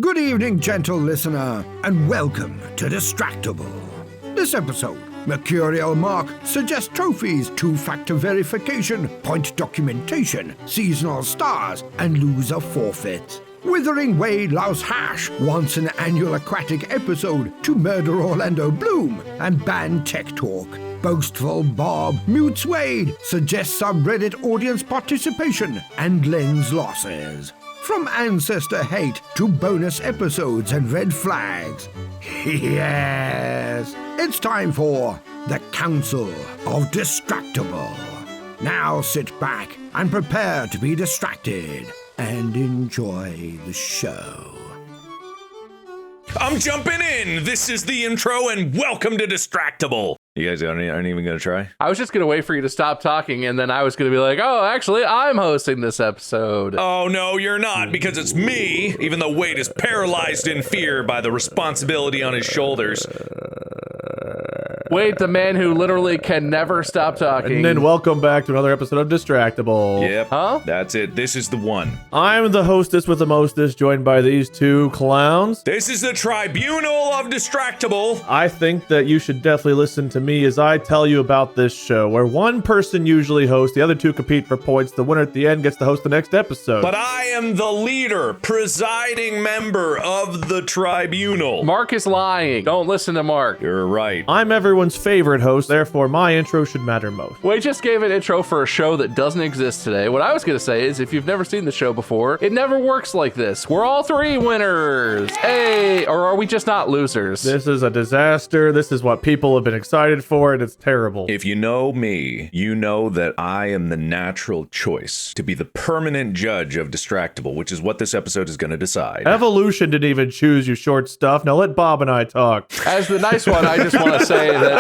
Good evening, gentle listener, and welcome to Distractible. This episode, Mercurial Mark suggests trophies, two-factor verification, point documentation, seasonal stars, and loser forfeits. Withering Wade loves Hash wants an annual aquatic episode to murder Orlando Bloom and ban Tech Talk. Boastful Bob mutes Wade, suggests subreddit audience participation, and lends losses. From ancestor hate to bonus episodes and red flags. Yes, it's time for the Council of Distractible. Now sit back and prepare to be distracted and enjoy the show. I'm jumping in. This is the intro and welcome to Distractible. You guys aren't even going to try? I was just going to wait for you to stop talking, and then I was going to be like, oh, actually, I'm hosting this episode. Oh, no, you're not, because it's me, even though Wade is paralyzed in fear by the responsibility on his shoulders. Wade, the man who literally can never stop talking. And then welcome back to another episode of Distractible. Yep, Huh? That's it. This is the one. I'm the hostess with the mostest, joined by these two clowns. This is the Tribunal of Distractible. I think that you should definitely listen to me as I tell you about this show, where one person usually hosts, the other two compete for points. The winner at the end gets to host the next episode. But I am the leader, presiding member of the Tribunal. Mark is lying. Don't listen to Mark. You're right. I'm everyone's favorite host, therefore my intro should matter most. Wade just gave an intro for a show that doesn't exist today. What I was going to say is, if you've never seen the show before, it never works like this. We're all three winners. Hey, or are we just not losers? This is a disaster. This is what people have been excited for, and it's terrible. If you know me, you know that I am the natural choice to be the permanent judge of Distractible, which is what this episode is going to decide. Evolution didn't even choose you short stuff. Now let Bob and I talk. As the nice one, I just want to say that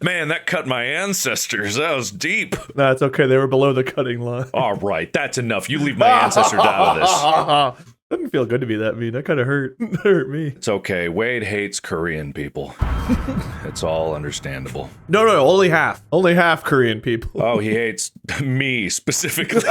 Man, that cut my ancestors. That was deep. That's okay. They were below the cutting line. All right, that's enough. You leave my ancestors out of this. Doesn't feel good to be that mean. That kind of hurt. That hurt me. It's okay. Wade hates Korean people. It's all understandable. No, only half. Only half Korean people. Oh, he hates me specifically.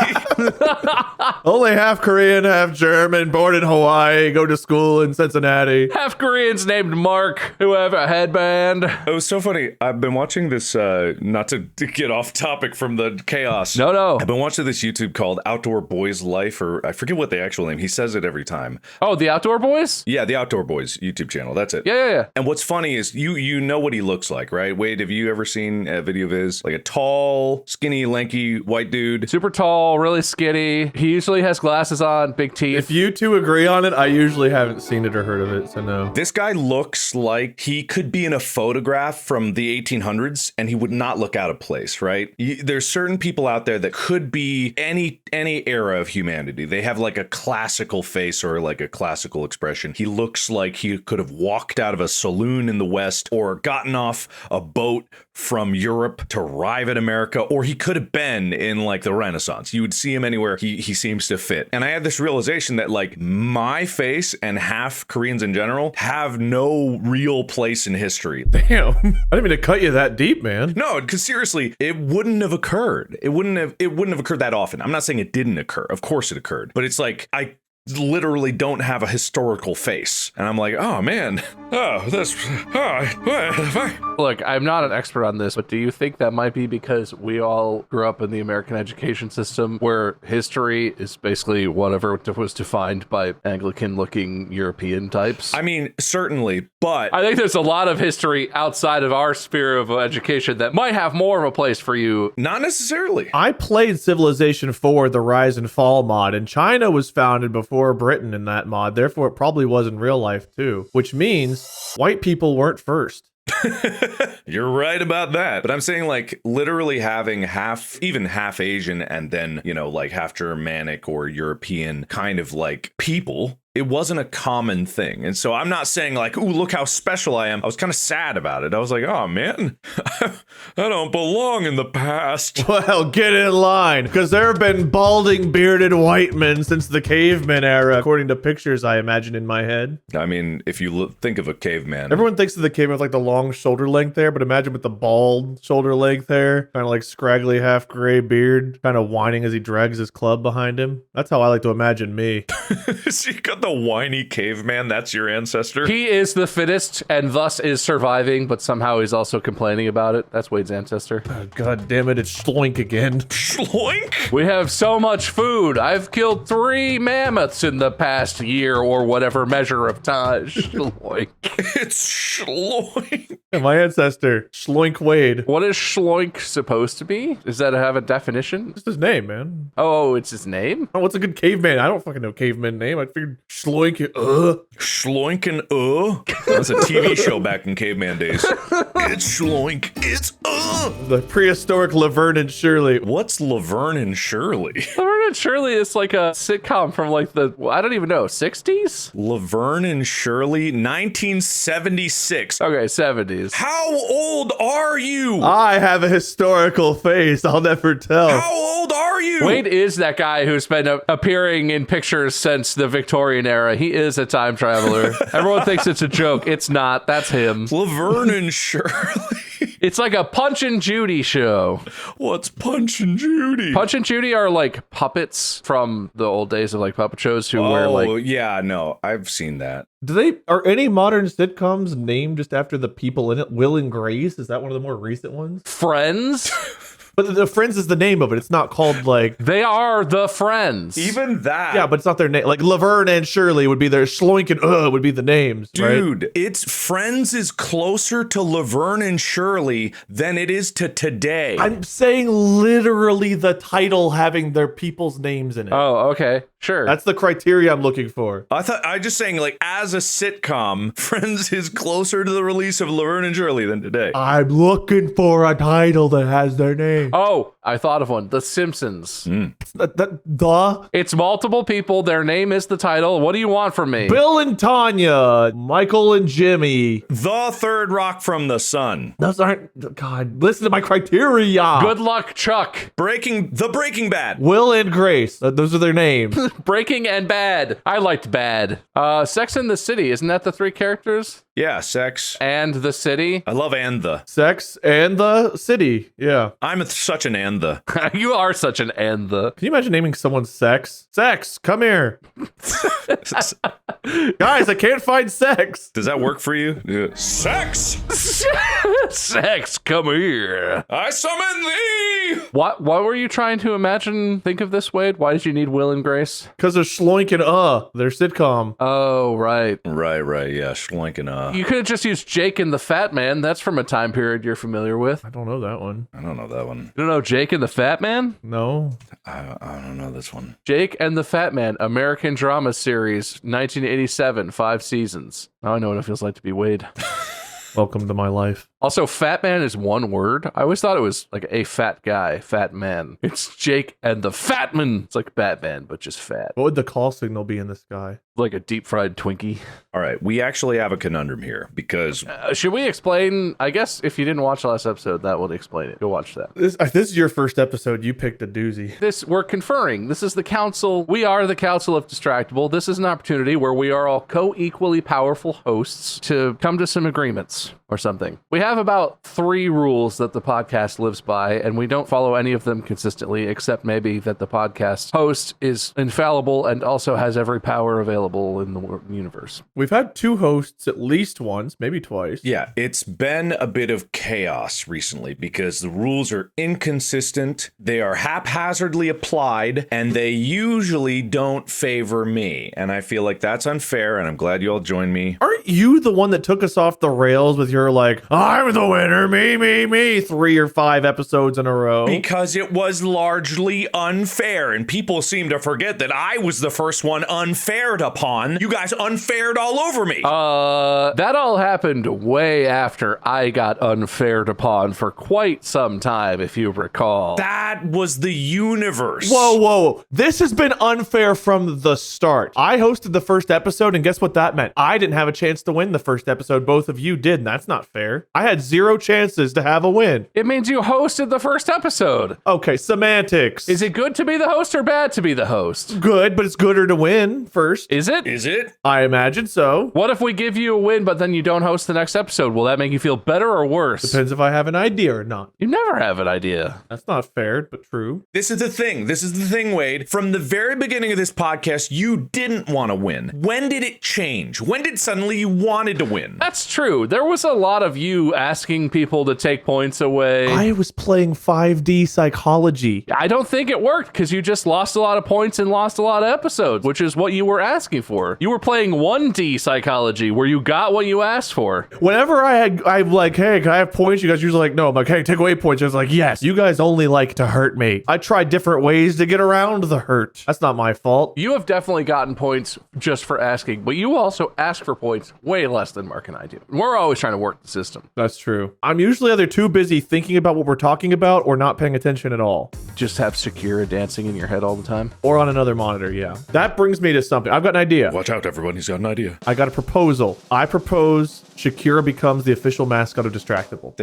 Only half Korean, half German, born in Hawaii, go to school in Cincinnati. half Koreans named Mark who have a headband. It was so funny. I've been watching this, not to get off topic from the chaos. No. I've been watching this YouTube called Outdoor Boys Life, or I forget what the actual name. He says it every time. Oh, the Outdoor Boys? Yeah, the Outdoor Boys YouTube channel. That's it. Yeah. And what's funny is you know what he looks like, right? Wade, have you ever seen a video of his? Like a tall, skinny, lanky white dude. Super tall, really skinny. He usually has glasses on, big teeth. If you two agree on it, I usually haven't seen it or heard of it, so no. This guy looks like he could be in a photograph from the 1800s and he would not look out of place, right? There's certain people out there that could be any era of humanity. They have like a classical face or like a classical expression. He looks like he could have walked out of a saloon in the West or gotten off a boat from Europe to arrive at America, or he could have been in like the Renaissance. You would see him anywhere he seems to fit. And I had this realization that like my face and half Koreans in general have no real place in history. Damn. I didn't mean to cut you that deep, man. No, because seriously, it wouldn't have occurred. It wouldn't have occurred that often. I'm not saying it didn't occur. Of course it occurred. But it's like I literally don't have a historical face. And I'm like, oh man, Look, I'm not an expert on this, but do you think that might be because we all grew up in the American education system where history is basically whatever was defined by Anglican-looking European types? I mean, certainly, but I think there's a lot of history outside of our sphere of education that might have more of a place for you. not necessarily. I played Civilization 4, the Rise and Fall mod, and China was founded before Britain in that mod, therefore it probably was in real life too, which means white people weren't first. You're right about that. But I'm saying like literally having half Asian and then, like half Germanic or European kind of like people it wasn't a common thing. And so I'm not saying like, ooh, look how special I am. I was kind of sad about it. I was like, oh man, I don't belong in the past. Well, get in line, because there have been balding, bearded white men since the caveman era, according to pictures I imagine in my head. I mean, if you think of a caveman. Everyone thinks of the caveman with like the long shoulder length there, but imagine with the bald shoulder length hair, kind of like scraggly half gray beard, kind of whining as he drags his club behind him. That's how I like to imagine me. So you got the whiny caveman, that's your ancestor? He is the fittest and thus is surviving, but somehow he's also complaining about it. That's Wade's ancestor. Oh, God damn it, it's Schloink again. Schloink? We have so much food. I've killed 3 mammoths in the past year or whatever measure of time. Schloink. It's Schloink. Yeah, my ancestor, Schloink Wade. What is Schloink supposed to be? Does that have a definition? That's his name, man. Oh, it's his name? Oh, what's a good caveman? I don't fucking know caveman name. I figured Schloink, Schloink and That's a TV show back in caveman days. It's Schloink. It's The prehistoric Laverne and Shirley. What's Laverne and Shirley? Laverne and Shirley is like a sitcom from like the, I don't even know, 60s? Laverne and Shirley, 1976. Okay, 70s. How old are you? I have a historical face. I'll never tell. How old are you? Wade is that guy who's been appearing in pictures since the Victorian era. He is a time traveler. Everyone thinks it's a joke. It's not. That's him. Laverne and Shirley. It's like a Punch and Judy show. What's Punch and Judy? Punch and Judy are like puppets from the old days of like puppet shows who wear like... Oh, yeah, no, I've seen that. Are any modern sitcoms named just after the people in it? Will and Grace? Is that one of the more recent ones? Friends? But the Friends is the name of it. It's not called like... They are the Friends. Even that. Yeah, but it's not their name. Like Laverne and Shirley would be their Schloink and would be the names, Dude, right? it's Friends is closer to Laverne and Shirley than it is to today. I'm saying literally the title having their people's names in it. Oh, okay. Sure. That's the criteria I'm looking for. I just saying, like, as a sitcom, Friends is closer to the release of Laverne and Shirley than today. I'm looking for a title that has their name. Oh, I thought of one. The Simpsons. It's It's multiple people. Their name is the title. What do you want from me? Bill and Tanya, Michael and Jimmy. The Third Rock from the Sun. Those aren't... God, listen to my criteria. Good luck, Chuck. Breaking Bad. Will and Grace. Those are their names. Breaking and Bad. I liked Bad. Sex and the City. Isn't that the 3 characters? Yeah, Sex. And the City. I love and the. Sex and the City. Yeah. I'm such an and the. You are such an and the. Can you imagine naming someone Sex? Sex, come here. Guys, I can't find sex. Does that work for you? Yeah. Sex! Sex, come here. I summon thee! What were you trying to imagine? Think of this, Wade. Why did you need Will and Grace? Because of Schloink and their sitcom. Oh, right. Right, yeah, Schloink and You could have just used Jake and the Fat Man. That's from a time period you're familiar with. I don't know that one. I don't know that one. You don't know Jake and the Fat Man? No. I don't know this one. Jake and the Fat Man, American drama series, 1987, 5 seasons. Now I know what it feels like to be Wade. Welcome to my life. Also, Fat Man is one word. I always thought it was like a fat guy, fat man. It's Jake and the Fat Man. It's like Batman, but just fat. What would the call signal be in the sky? Like a deep fried Twinkie. All right, we actually have a conundrum here because Should we explain? I guess if you didn't watch the last episode, that would explain it. Go watch that. This is your first episode. You picked a doozy. We're conferring. This is the council. We are the Council of Distractible. This is an opportunity where we are all co-equally powerful hosts to come to some agreements or something. We have about 3 rules that the podcast lives by, and we don't follow any of them consistently, except maybe that the podcast host is infallible and also has every power available in the universe. We've had 2 hosts at least once, maybe twice. yeah, it's been a bit of chaos recently because the rules are inconsistent, they are haphazardly applied, and they usually don't favor me. And I feel like that's unfair, and I'm glad you all joined me. Aren't you the one that took us off the rails with your like, I I'm the winner, me, 3 or 5 episodes in a row. Because it was largely unfair, and people seem to forget that I was the first one unfaired upon. You guys unfaired all over me. That all happened way after I got unfaired upon for quite some time, if you recall. That was the universe. Whoa. This has been unfair from the start. I hosted the first episode, and guess what that meant? I didn't have a chance to win the first episode. Both of you did, and that's not fair. I had 0 chances to have a win. It means you hosted the first episode. Okay, semantics. Is it good to be the host or bad to be the host? Good, but it's gooder to win first. Is it? Is it? I imagine so. What if we give you a win, but then you don't host the next episode? Will that make you feel better or worse? Depends if I have an idea or not. You never have an idea. That's not fair, but true. This is the thing, Wade. From the very beginning of this podcast, you didn't want to win. When did it change? When did suddenly you wanted to win? That's true. There was a lot of you asking people to take points away. I was playing 5D psychology. I don't think it worked because you just lost a lot of points and lost a lot of episodes, which is what you were asking for. You were playing 1D psychology where you got what you asked for. Whenever I'm like, hey, can I have points? You guys usually like, no. I'm like, hey, take away points. I was like, yes. You guys only like to hurt me. I tried different ways to get around the hurt. That's not my fault. You have definitely gotten points just for asking, but you also ask for points way less than Mark and I do. We're always trying to work the system. That's true. I'm usually either too busy thinking about what we're talking about or not paying attention at all. Just have Shakira dancing in your head all the time? Or on another monitor, yeah. That brings me to something. I've got an idea. Watch out, everyone. He's got an idea. I got a proposal. I propose Shakira becomes the official mascot of Distractible.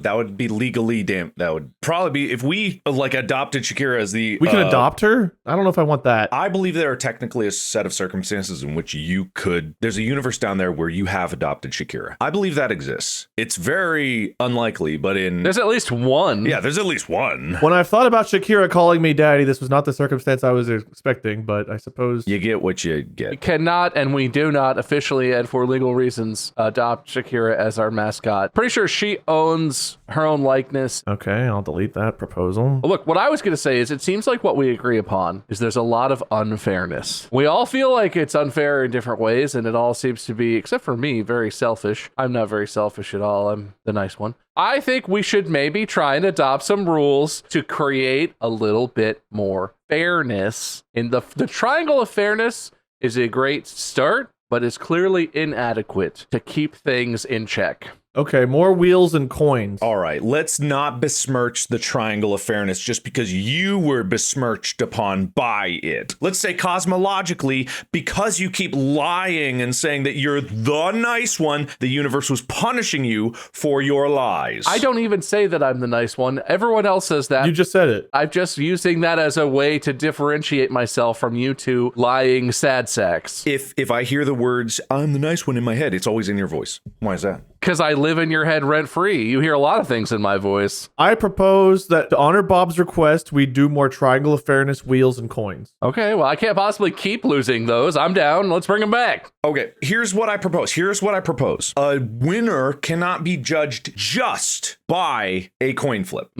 That would be legally that would probably be if we adopted Shakira as the we can adopt her. I don't know if I want that. I believe there are technically a set of circumstances in which you could. There's a universe down there where you have adopted Shakira. I believe that exists. It's very unlikely, but there's at least one. Yeah, there's at least one. When I've thought about Shakira calling me daddy, this was not the circumstance I was expecting, but I suppose you get what you get. We cannot, and we do not officially and for legal reasons adopt Shakira as our mascot. Pretty sure she owns her own likeness. Okay, I'll delete that proposal. Look, what I was going to say is it seems like what we agree upon is there's a lot of unfairness. We all feel like it's unfair in different ways, and it all seems to be, except for me, very selfish. I'm not very selfish at all. I'm the nice one. I think we should maybe try and adopt some rules to create a little bit more fairness. In the triangle of fairness is a great start, but is clearly inadequate to keep things in check. Okay, more wheels and coins. All right, let's not besmirch the triangle of fairness just because you were besmirched upon by it. Let's say cosmologically, because you keep lying and saying that you're the nice one, the universe was punishing you for your lies. I don't even say that I'm the nice one. Everyone else says that. You just said it. I'm just using that as a way to differentiate myself from you two lying sad sacks. If I hear the words, I'm the nice one in my head, it's always in your voice. Why is that? Because I live in your head rent free. You hear a lot of things in my voice. I propose that to honor Bob's request, we do more triangle of fairness, wheels, and coins. Okay, well, I can't possibly keep losing those. I'm down. Let's bring them back. Okay, here's what I propose. A winner cannot be judged just by a coin flip.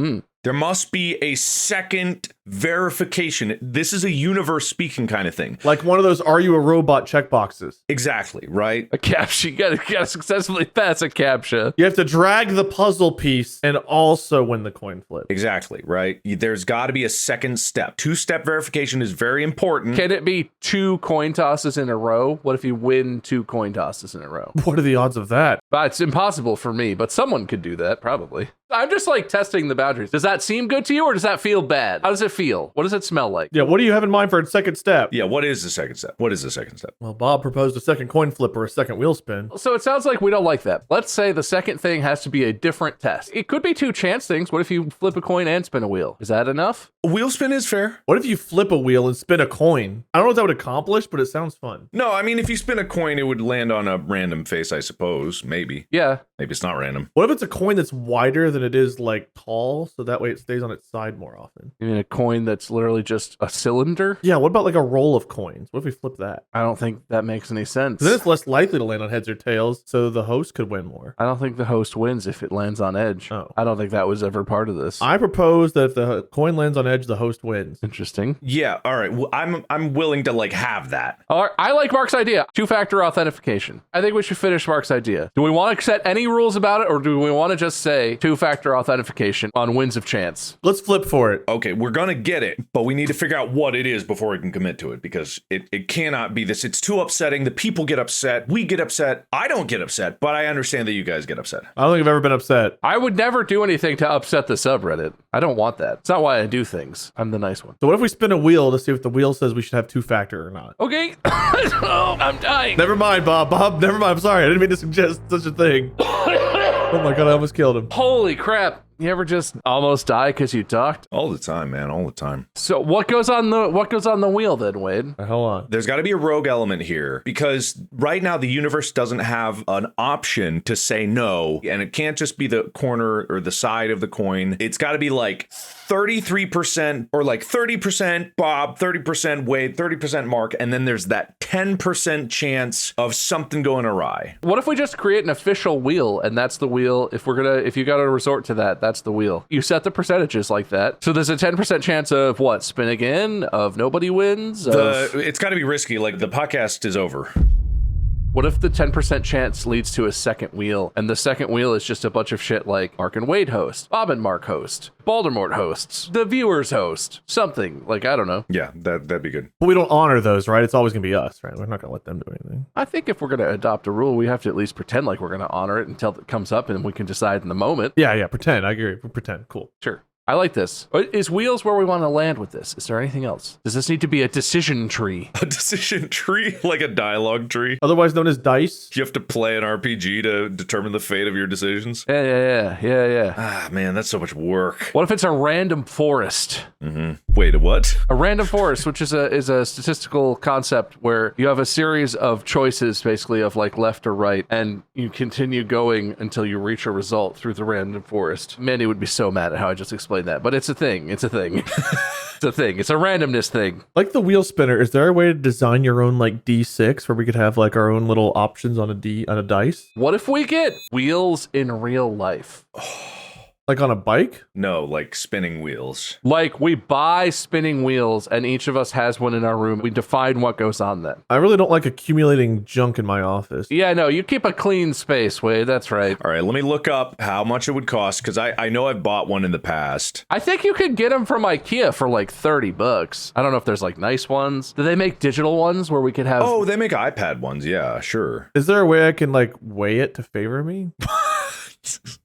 There must be a second verification. This is a universe speaking kind of thing. Like one of those "Are you a robot?" checkboxes. Exactly, right? A CAPTCHA. You gotta successfully pass a CAPTCHA. You have to drag the puzzle piece and also win the coin flip. Exactly, right? There's got to be a second step. 2-step verification is very important. Can it be 2 coin tosses in a row? What if you win 2 coin tosses in a row? What are the odds of that? It's impossible for me, but someone could do that, probably. I'm just testing the boundaries. Does that seem good to you or does that feel bad? How does it feel? What does it smell like? Yeah, what do you have in mind for a second step? Yeah, what is the second step? Well, Bob proposed a second coin flip or a second wheel spin. So it sounds like we don't like that. Let's say the second thing has to be a different test. It could be 2 chance things. What if you flip a coin and spin a wheel? Is that enough? A wheel spin is fair. What if you flip a wheel and spin a coin? I don't know what that would accomplish, but it sounds fun. No, I mean, if you spin a coin, it would land on a random face, I suppose. Maybe. Yeah. Maybe it's not random. What if it's a coin that's wider than than it is like tall, so that way it stays on its side more often. You mean a coin that's literally just a cylinder? Yeah, what about like a roll of coins? What if we flip that? I don't think that makes any sense. Then it's less likely to land on heads or tails, so the host could win more. I don't think the host wins if it lands on edge. Oh. I don't think that was ever part of this. I propose that if the coin lands on edge, the host wins. Interesting. Yeah, all right. Well, I'm willing to like have that. All right, I like Mark's idea. Two-factor authentication. I think we should finish Mark's idea. Do we want to set any rules about it, or do we want to just say two-factor authentication on wins of chance? Let's flip for it. Okay, we're gonna get it, but we need to figure out what it is before we can commit to it, because it cannot be this. It's too upsetting. The people get upset. We get upset. I don't get upset, but I understand that you guys get upset. I don't think I've ever been upset. I would never do anything to upset the subreddit. I don't want that. It's not why I do things. I'm the nice one. So what if we spin a wheel to see if the wheel says we should have two-factor or not? Okay. Oh, I'm dying. Never mind, Bob. Bob, never mind. I'm sorry. I didn't mean to suggest such a thing. Oh my God, I almost killed him. Holy crap. You ever just almost die because you talked? All the time, man. All the time. So what goes on the wheel then, Wade? Hold on. There's got to be a rogue element here, because right now the universe doesn't have an option to say no, and it can't just be the corner or the side of the coin. It's got to be like 33% or like 30% Bob, 30% Wade, 30% Mark, and then there's that 10% chance of something going awry. What if we just create an official wheel, and that's the wheel? If you got to resort to that, that's the wheel. You set the percentages like that. So there's a 10% chance of what? Spin again? Of nobody wins? It's got to be risky. Like the podcast is over. What if the 10% chance leads to a second wheel, and the second wheel is just a bunch of shit like Mark and Wade host, Bob and Mark host, Baldermort hosts, the viewers host, something like, I don't know. Yeah, that'd be good. But we don't honor those, right? It's always going to be us, right? We're not going to let them do anything. I think if we're going to adopt a rule, we have to at least pretend like we're going to honor it until it comes up and we can decide in the moment. Yeah, pretend. I agree. Pretend. Cool. Sure. I like this. Is wheels where we want to land with this? Is there anything else? Does this need to be a decision tree? A decision tree? Like a dialogue tree? Otherwise known as dice. You have to play an RPG to determine the fate of your decisions? Yeah. Ah, man, that's so much work. What if it's a random forest? Mm-hmm. Wait, a what? A random forest, which is a statistical concept where you have a series of choices, basically, of like left or right, and you continue going until you reach a result through the random forest. Mandy would be so mad at how I just explained that, but it's a thing. It's a thing. It's a thing. It's a randomness thing. Like the wheel spinner, is there a way to design your own like D6 where we could have like our own little options on a dice? What if we get wheels in real life? Like on a bike? No, like spinning wheels. Like we buy spinning wheels and each of us has one in our room. We define what goes on them. I really don't like accumulating junk in my office. Yeah, no, you keep a clean space, Wade. That's right. All right, let me look up how much it would cost, because I know I've bought one in the past. I think you could get them from IKEA for like $30. I don't know if there's like nice ones. Do they make digital ones where we could have... Oh, they make iPad ones. Yeah, sure. Is there a way I can like weigh it to favor me?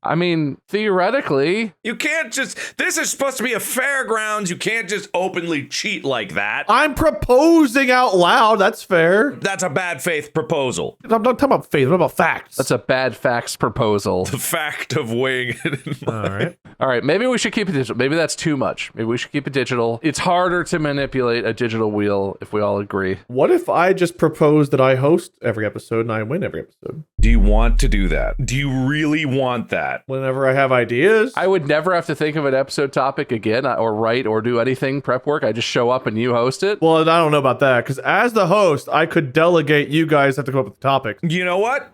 I mean, theoretically. You can't just... This is supposed to be a fairgrounds. You can't just openly cheat like that. I'm proposing out loud. That's fair. That's a bad faith proposal. I'm not talking about faith. I'm talking about facts. That's a bad facts proposal. The fact of weighing it. All right. All right, maybe we should keep it digital. Maybe that's too much. Maybe we should keep it digital. It's harder to manipulate a digital wheel if we all agree. What if I just propose that I host every episode and I win every episode? Do you want to do that? Do you really want that? Whenever I have ideas. I would never have to think of an episode topic again or write or do anything prep work. I just show up and you host it. Well, I don't know about that, because as the host, I could delegate. You guys have to come up with the topics. You know what?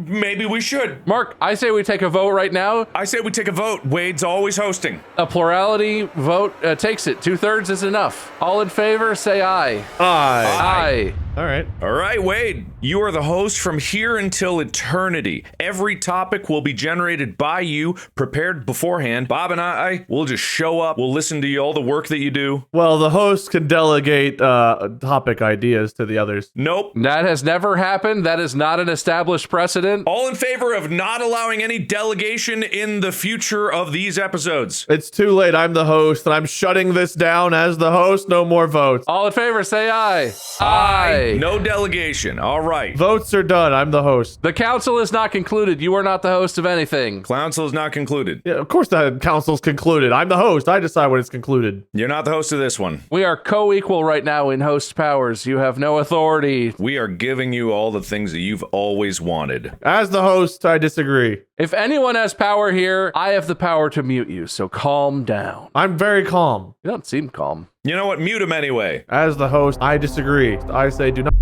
Maybe we should. Mark, I say we take a vote right now. I say we take a vote. Wade's always hosting. A plurality vote takes it. 2/3 is enough. All in favor, say aye. Aye. All right. All right, Wade. You are the host from here until eternity. Every topic will be generated by you, prepared beforehand. Bob and I will just show up. We'll listen to all the work that you do. Well, the host can delegate topic ideas to the others. Nope. That has never happened. That is not an established precedent. All in favor of not allowing any delegation in the future of these episodes. It's too late. I'm the host, and I'm shutting this down as the host. No more votes. All in favor, say aye. Aye. No delegation. All right. Votes are done. I'm the host. The council is not concluded. You are not the host of anything. Council is not concluded. Yeah, of course the council's concluded. I'm the host. I decide when it's concluded. You're not the host of this one. We are co-equal right now in host powers. You have no authority. We are giving you all the things that you've always wanted. As the host, I disagree. If anyone has power here, I have the power to mute you, so calm down. I'm very calm. You don't seem calm. You know what? Mute him anyway. As the host, I disagree. I say do not.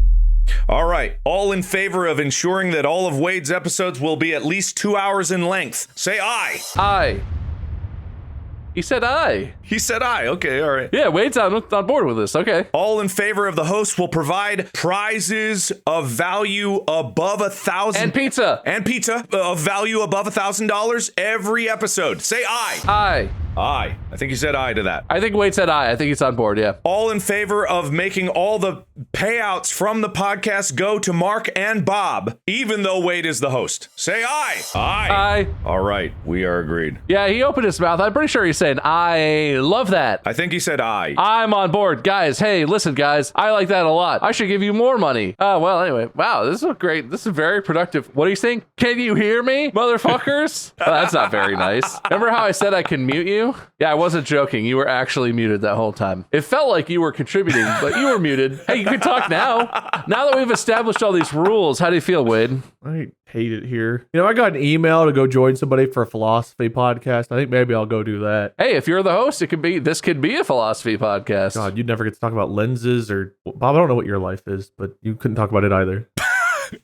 All right. All in favor of ensuring that all of Wade's episodes will be at least 2 hours in length, say aye. Aye. He said aye. He said aye. Okay, all right. Yeah, Wade's on board with this. Okay. All in favor of the host will provide prizes of value above $1,000 And pizza. and pizza of value above $1,000 every episode. Say aye. Aye. Aye. I think you said aye to that. I think Wade said aye. I think he's on board, yeah. All in favor of making all the payouts from the podcast go to Mark and Bob, even though Wade is the host. Say aye. Aye. Aye. All right. We are agreed. Yeah, he opened his mouth. I'm pretty sure he's saying, I love that. I think he said aye. I'm on board. Guys, hey, listen, guys. I like that a lot. I should give you more money. Well, anyway. Wow, this is great. This is very productive. What are you saying? Can you hear me, motherfuckers? That's not very nice. Remember how I said I can mute you? Yeah, I wasn't joking. You were actually muted that whole time. It felt like you were contributing, but you were muted. Hey, you can talk now. Now that we've established all these rules, how do you feel, Wade? I hate it here. You know, I got an email to go join somebody for a philosophy podcast. I think maybe I'll go do that. Hey, if you're the host, this could be a philosophy podcast. God, you'd never get to talk about lenses or Bob. I don't know what your life is, but you couldn't talk about it either.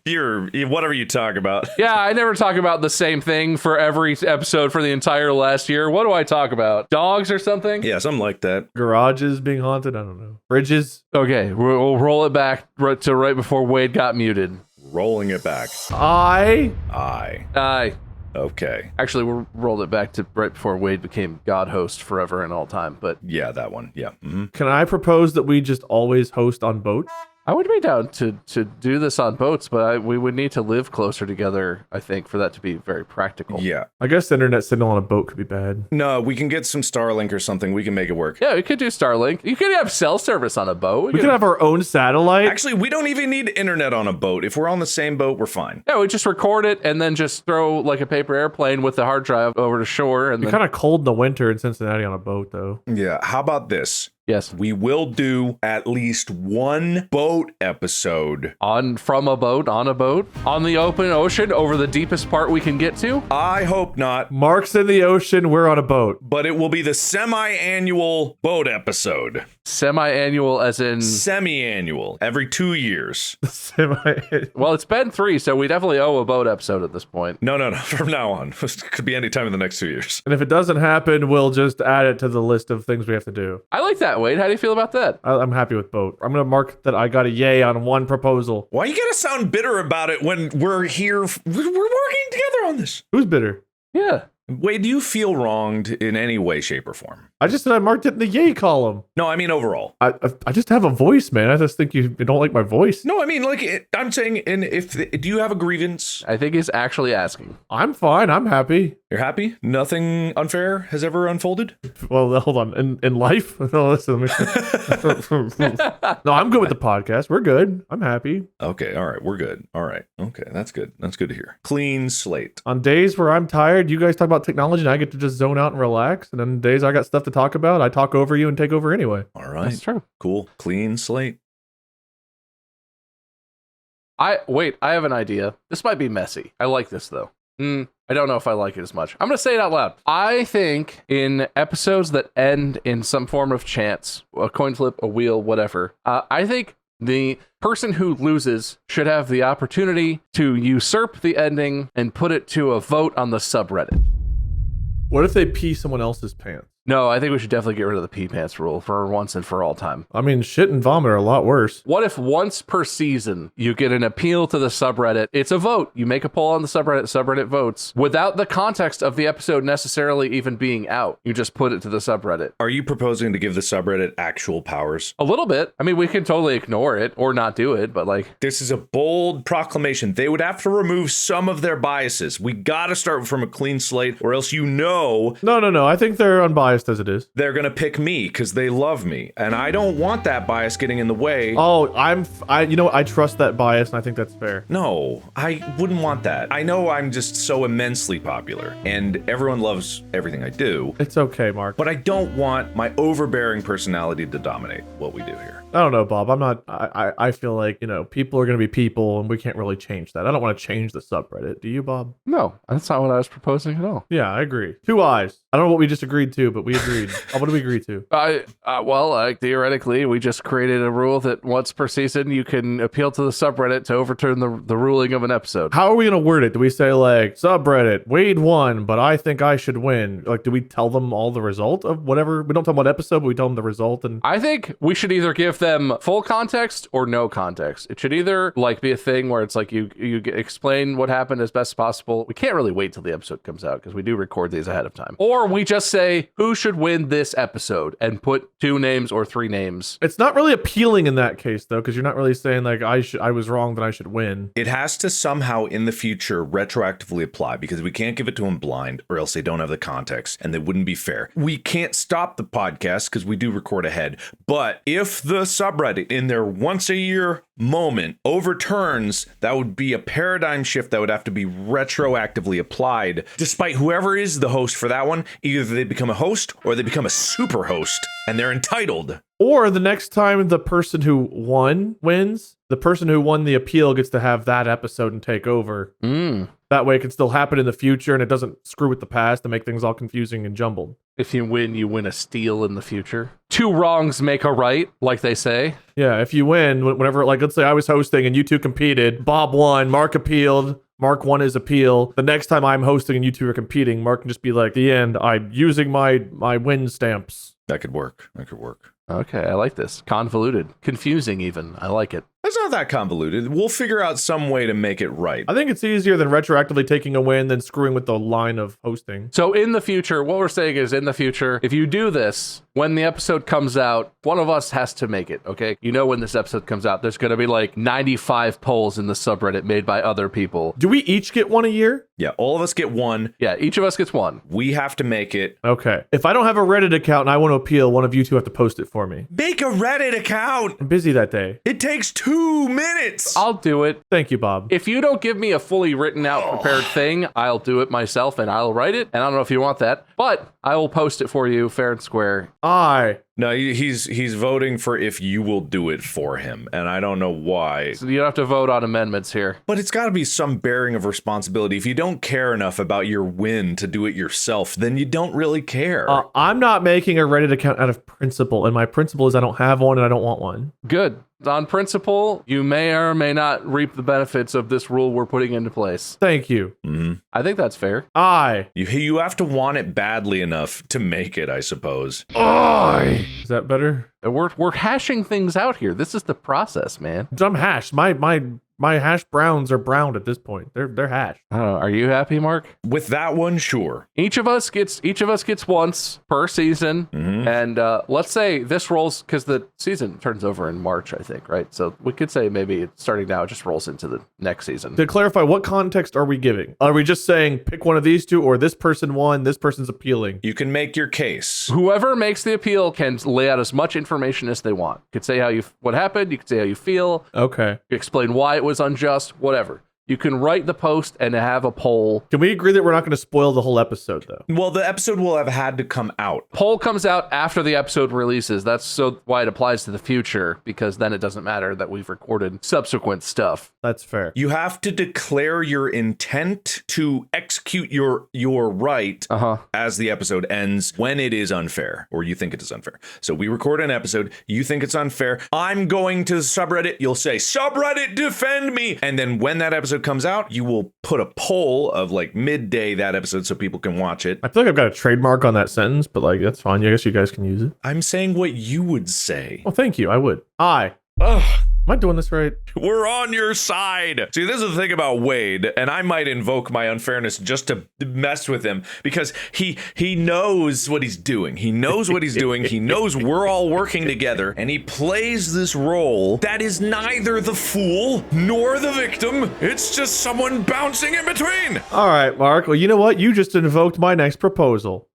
You're whatever you talk about. Yeah, I never talk about the same thing for every episode for the entire last year. What do I talk about? Dogs or something? Yeah, something like that. Garages being haunted. I don't know. Bridges. Okay, we'll roll it back to right before Wade got muted. Rolling it back. Aye. Aye. Okay. Actually, we'll roll it back to right before Wade became God host forever and all time. But Yeah, that one. Yeah. Mm-hmm. Can I propose that we just always host on boats? I would be down to do this on boats, but we would need to live closer together, I think, for that to be very practical. Yeah. I guess the internet signal on a boat could be bad. No, we can get some Starlink or something. We can make it work. Yeah, we could do Starlink. You could have cell service on a boat. We could have our own satellite. Actually, we don't even need internet on a boat. If we're on the same boat, we're fine. Yeah, we just record it and then just throw like a paper airplane with the hard drive over to shore. And It's then... kind of cold in the winter in Cincinnati on a boat, though. Yeah. How about this? Yes. We will do at least one boat episode. From a boat, on a boat, on the open ocean, over the deepest part we can get to. I hope not, Mark's in the ocean. We're on a boat. but it will be the semi-annual boat episode. Semi-annual as in... Semi-annual. Every 2 years. Well, it's been 3, so we definitely owe a boat episode at this point. No. From now on. It could be any time in the next 2 years. And if it doesn't happen, we'll just add it to the list of things we have to do. I like that, Wade. How do you feel about that? I'm happy with boat. I'm going to mark that I got a yay on one proposal. Why you gotta sound bitter about it when we're here? We're working together on this. Who's bitter? Yeah. Wade, do you feel wronged in any way, shape, or form? I just said I marked it in the yay column. No, I mean overall. I just have a voice, man. I just think you don't like my voice. No, I mean I'm saying, do you have a grievance? I think he's actually asking. I'm fine. I'm happy. You're happy? Nothing unfair has ever unfolded? Well, hold on. In life? No, listen. No, I'm good with the podcast. We're good. I'm happy. Okay, all right, we're good. All right, okay, that's good. That's good to hear. Clean slate. On days where I'm tired, you guys talk about technology and I get to just zone out and relax. And then days I got stuff to talk about, I talk over you and take over anyway. All right, That's true. cool. Clean slate. I have an idea. This might be messy. I like this though. I don't know if I like it as much. I'm going to say it out loud. I think in episodes that end in some form of chance, a coin flip, a wheel, whatever, I think the person who loses should have the opportunity to usurp the ending and put it to a vote on the subreddit. What if they pee someone else's pants? No, I think we should definitely get rid of the pee pants rule for once and for all time. I mean, shit and vomit are a lot worse. What if once per season you get an appeal to the subreddit? It's a vote. You make a poll on the subreddit votes without the context of the episode necessarily even being out. You just put it to the subreddit. Are you proposing to give the subreddit actual powers? A little bit. I mean, we can totally ignore it or not do it, but like... This is a bold proclamation. They would have to remove some of their biases. We gotta start from a clean slate or else No. I think they're unbiased as it is. They're gonna pick me because they love me. And I don't want that bias getting in the way. Oh, I trust that bias and I think that's fair. No, I wouldn't want that. I know I'm just so immensely popular and everyone loves everything I do. It's okay, Mark. But I don't want my overbearing personality to dominate what we do here. I don't know, Bob. I feel like, people are going to be people and we can't really change that. I don't want to change the subreddit. Do you, Bob? No, that's not what I was proposing at all. Yeah, I agree. 2 eyes. I don't know what we just agreed to, but we agreed. What did we agree to? Theoretically, we just created a rule that once per season, you can appeal to the subreddit to overturn the ruling of an episode. How are we going to word it? Do we say like, subreddit, Wade won, but I think I should win? Like, do we tell them all the result of whatever? We don't tell them what episode, but we tell them the result. And I think we should either give them full context or no context. It should either like be a thing where it's like you explain what happened as best as possible. We can't really wait till the episode comes out because we do record these ahead of time. Or we just say who should win this episode and put 2 names or 3 names. It's not really appealing in that case though, because you're not really saying like I was wrong, then I should win. It has to somehow in the future retroactively apply because we can't give it to them blind or else they don't have the context and that wouldn't be fair. We can't stop the podcast because we do record ahead. But if the subreddit in their once a year moment overturns, that would be a paradigm shift that would have to be retroactively applied. Despite whoever is the host for that one, either they become a host or they become a super host and they're entitled. Or the next time the person who won wins, the person who won the appeal gets to have that episode and take over. That way it can still happen in the future and it doesn't screw with the past and make things all confusing and jumbled. If you win a steal in the future. 2 wrongs make a right, like they say. Yeah, if you win, whenever, like, let's say I was hosting and you 2 competed, Bob won, Mark appealed, Mark won his appeal. The next time I'm hosting and you 2 are competing, Mark can just be like, the end, I'm using my win stamps. That could work. Okay, I like this. Convoluted. Confusing even. I like it. It's not that convoluted. We'll figure out some way to make it right. I think it's easier than retroactively taking a win than screwing with the line of hosting. So in the future, what we're saying is in the future, if you do this, when the episode comes out, one of us has to make it, okay? When this episode comes out, there's going to be like 95 polls in the subreddit made by other people. Do we each get 1 a year? Yeah, all of us get 1. Yeah, each of us gets 1. We have to make it. Okay. If I don't have a Reddit account and I want to appeal, one of you 2 have to post it for me. Make a Reddit account. I'm busy that day. It takes 2 minutes. I'll do it. Thank you, Bob. If you don't give me a fully written out prepared thing, I'll do it myself and I'll write it. And I don't know if you want that, but I will post it for you fair and square. No, he's voting for if you will do it for him, and I don't know why. So you don't have to vote on amendments here. But it's got to be some bearing of responsibility. If you don't care enough about your win to do it yourself, then you don't really care. I'm not making a Reddit account out of principle, and my principle is I don't have one and I don't want one. Good. On principle, you may or may not reap the benefits of this rule we're putting into place. Thank you. Mm-hmm. I think that's fair. You have to want it badly enough to make it, I suppose. Is that better? We're hashing things out here. This is the process, man. I'm hashed. My hash browns are browned at this point. They're hashed. I don't know. Are you happy, Mark? With that one, sure. Each of us gets once per season, and let's say this rolls because the season turns over in March, I think, right? So we could say maybe starting now, it just rolls into the next season. To clarify, what context are we giving? Are we just saying pick one of these 2, or this person won, this person's appealing? You can make your case. Whoever makes the appeal can lay out as much information as they want. You could say what happened. You could say how you feel. Okay. You explain why it was unjust, whatever. You can write the post and have a poll. Can we agree that we're not going to spoil the whole episode, though? Well, the episode will have had to come out. Poll comes out after the episode releases. That's so why it applies to the future, because then it doesn't matter that we've recorded subsequent stuff. That's fair. You have to declare your intent to execute your right as the episode ends when it is unfair, or you think it is unfair. So we record an episode, you think it's unfair. I'm going to the subreddit. You'll say, subreddit, defend me. And then when that episode comes out, you will put a poll of like midday that episode so people can watch it. I feel like I've got a trademark on that sentence, but like that's fine. I guess you guys can use it. I'm saying what you would say. Well, thank you. I would. Am I doing this right? We're on your side. See, this is the thing about Wade, and I might invoke my unfairness just to mess with him because he knows what he's doing. He knows what he's doing. He knows we're all working together, and he plays this role that is neither the fool nor the victim. It's just someone bouncing in between. All right, Mark. Well, you know what? You just invoked my next proposal.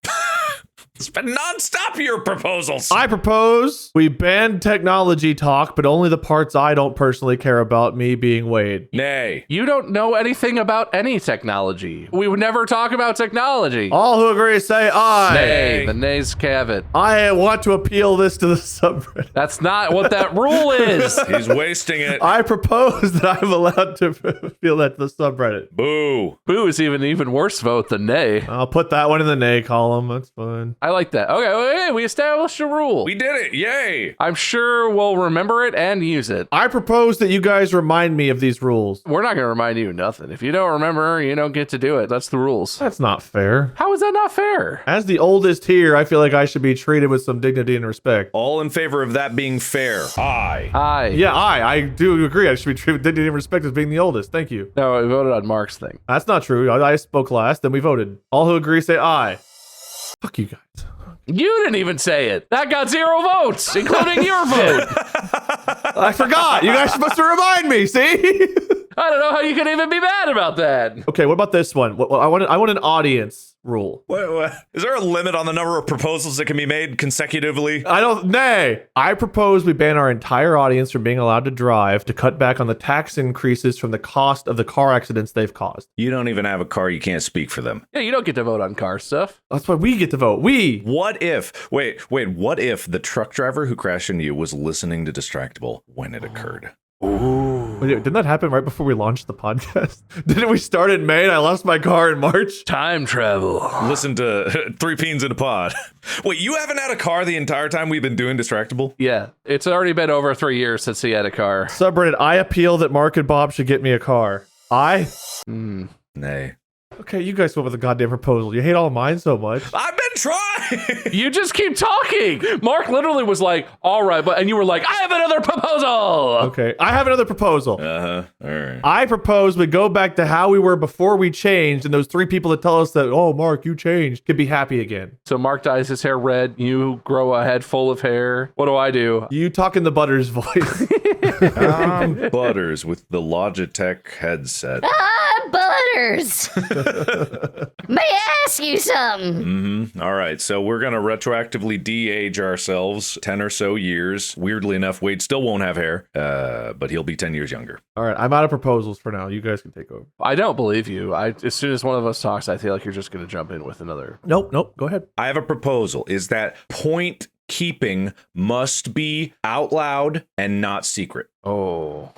It's been nonstop, your proposals. I propose we ban technology talk, but only the parts I don't personally care about, me being Wade. Nay. You don't know anything about any technology. We would never talk about technology. All who agree say aye. Nay. The nays have it. I want to appeal this to the subreddit. That's not what that rule is. He's wasting it. I propose that I'm allowed to appeal that to the subreddit. Boo. Boo is even worse vote than nay. I'll put that one in the nay column. That's fine. I like that. Okay, we established a rule. We did it. Yay. I'm sure we'll remember it and use it. I propose that you guys remind me of these rules. We're not going to remind you nothing. If you don't remember, you don't get to do it. That's the rules. That's not fair. How is that not fair? As the oldest here, I feel like I should be treated with some dignity and respect. All in favor of that being fair. Aye. Aye. Yeah, I do agree. I should be treated with dignity and respect as being the oldest. Thank you. No, we voted on Mark's thing. That's not true. I spoke last, then we voted. All who agree say aye. Fuck you guys. You didn't even say it. That got 0 votes, including your vote. I forgot. You guys are supposed to remind me, see? I don't know how you could even be mad about that. Okay, what about this one? I want an audience rule. What? Is there a limit on the number of proposals that can be made consecutively? Nay. I propose we ban our entire audience from being allowed to drive to cut back on the tax increases from the cost of the car accidents they've caused. You don't even have a car. You can't speak for them. Yeah, you don't get to vote on car stuff. That's why we get to vote. What if, wait, what if the truck driver who crashed into you was listening to Distractible when it occurred? Ooh. Wait, didn't that happen right before we launched the podcast? Didn't we start in May and I lost my car in March? Time travel. Listen to 3 Peens in a Pod. Wait, you haven't had a car the entire time we've been doing Distractible? Yeah, it's already been over 3 years since he had a car. Subreddit, I appeal that Mark and Bob should get me a car. Nay. Okay, you guys went with a goddamn proposal. You hate all of mine so much. I've been trying. You just keep talking. Mark literally was like, all right, and you were like, I have another proposal. Okay, I have another proposal. All right. I propose we go back to how we were before we changed, and those 3 people that tell us that, oh, Mark, you changed, could be happy again. So Mark dyes his hair red. You grow a head full of hair. What do I do? You talk in the Butters voice. I'm Butters with the Logitech headset. Butters. May I ask you something? All right, so we're going to retroactively de-age ourselves 10 or so years. Weirdly enough, Wade still won't have hair, but he'll be 10 years younger. All right, I'm out of proposals for now. You guys can take over. I don't believe you. As soon as one of us talks, I feel like you're just going to jump in with another. Nope, go ahead. I have a proposal. Is that point keeping must be out loud and not secret. Oh,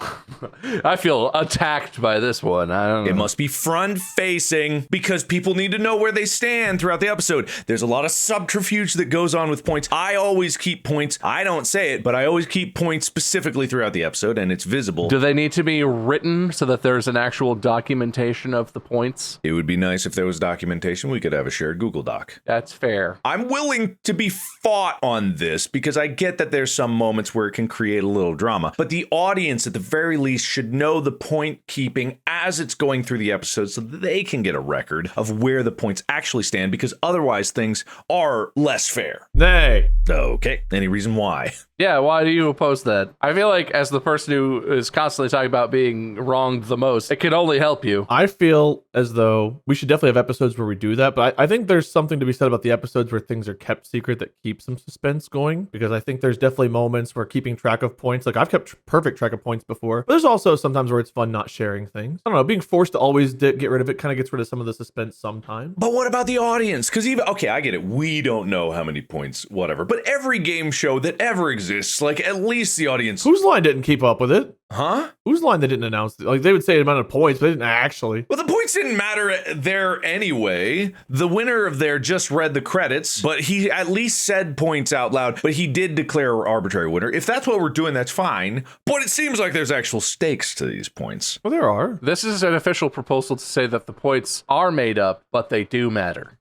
I feel attacked by this one. I don't know. It must be front facing because people need to know where they stand throughout the episode. There's a lot of subterfuge that goes on with points. I always keep points. I don't say it, but I always keep points specifically throughout the episode, and it's visible. Do they need to be written so that there's an actual documentation of the points? It would be nice if there was documentation. We could have a shared Google Doc. That's fair. I'm willing to be fought on this because I get that there's some moments where it can create a little drama, but the audience at the very least should know the point keeping as it's going through the episode so that they can get a record of where the points actually stand, because otherwise things are less fair. Nay. Okay, any reason why? Yeah, why do you oppose that? I feel like as the person who is constantly talking about being wronged the most, it can only help you. I feel as though we should definitely have episodes where we do that, but I think there's something to be said about the episodes where things are kept secret that keep some suspense going, because I think there's definitely moments where keeping track of points, like I've kept perfect track of points before, but there's also sometimes where it's fun not sharing things. I don't know, being forced to always get rid of it kind of gets rid of some of the suspense sometimes. But what about the audience? Because even, okay, I get it. We don't know how many points, whatever, but every game show that ever exists, like at least the audience. Whose line didn't keep up with it? Huh? Whose line they didn't announce? Like they would say the amount of points, but they didn't actually. Well, the points didn't matter there anyway. The winner of there just read the credits, but he at least said points out loud, but he did declare an arbitrary winner. If that's what we're doing, that's fine. But it seems like there's actual stakes to these points. Well, there are. This is an official proposal to say that the points are made up, but they do matter.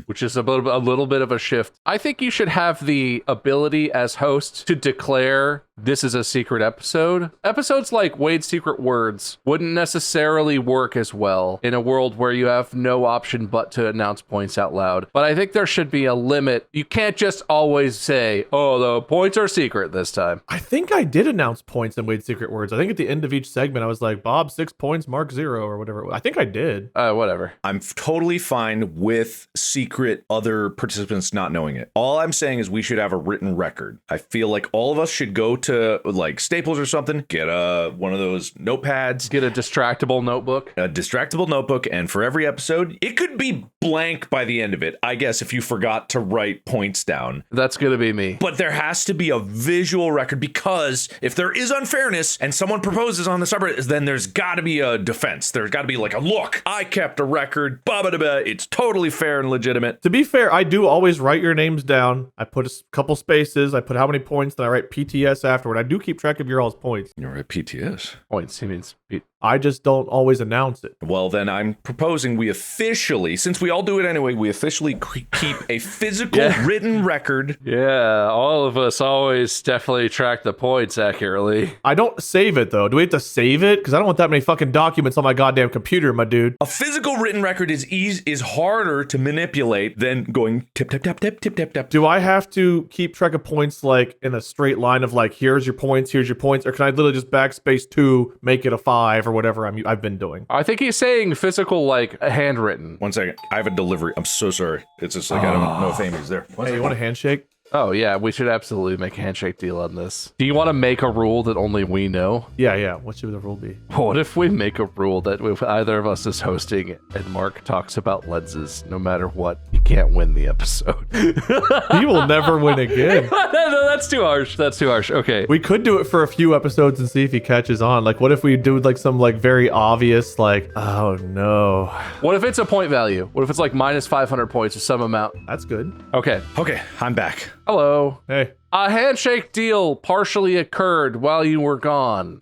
Which is a little bit of a shift. I think you should have the ability as host to declare this is a secret episode. Episodes like Wade's Secret Words wouldn't necessarily work as well in a world where you have no option but to announce points out loud. But I think there should be a limit. You can't just always say, oh, the points are secret this time. I think I did announce points in Wade's Secret Words. I think at the end of each segment, I was like, Bob, 6 points, Mark 0, or whatever. I think I did. Whatever. I'm totally fine with secret other participants not knowing it. All I'm saying is we should have a written record. I feel like all of us should go to like Staples or something, get one of those notepads, Get a distractible notebook. a distractible notebook, and for every episode, it could be blank by the end of it, I guess, if you forgot to write points down. That's going to be me. But there has to be a visual record, because if there is unfairness and someone proposes on the subreddit, then there's got to be a defense. There's got to be like a look, I kept a record, it's totally fair and legitimate. To be fair, I do always write your names down. I put a couple spaces. I put how many points, then I write PTS afterward. I do keep track of your all's points. You're right, PTS. Points. He means I just don't always announce it. Well, then I'm proposing we officially, since we all do it anyway, we officially keep a physical written record. Yeah, all of us always definitely track the points accurately. I don't save it, though. Do we have to save it? Because I don't want that many fucking documents on my goddamn computer, my dude. A physical written record is harder to manipulate than going tip, tap, tap, tip, tip, tap, tap. Do I have to keep track of points like in a straight line of like, here's your points, or can I literally just backspace 2, make it a 5, or whatever I've been doing? I think he's saying physical, like handwritten. 1 second. I have a delivery. I'm so sorry. It's just like, I don't know if Amy's there. Hey, you want a handshake? Oh, yeah, we should absolutely make a handshake deal on this. Do you want to make a rule that only we know? Yeah. What should the rule be? What if we make a rule that if either of us is hosting and Mark talks about lenses, no matter what, you can't win the episode? He will never win again. No, that's too harsh. That's too harsh. Okay. We could do it for a few episodes and see if he catches on. Like, what if we do like some like very obvious, like, oh no. What if it's a point value? What if it's like minus 500 points or some amount? That's good. Okay. Okay, I'm back. Hello. Hey. A handshake deal partially occurred while you were gone.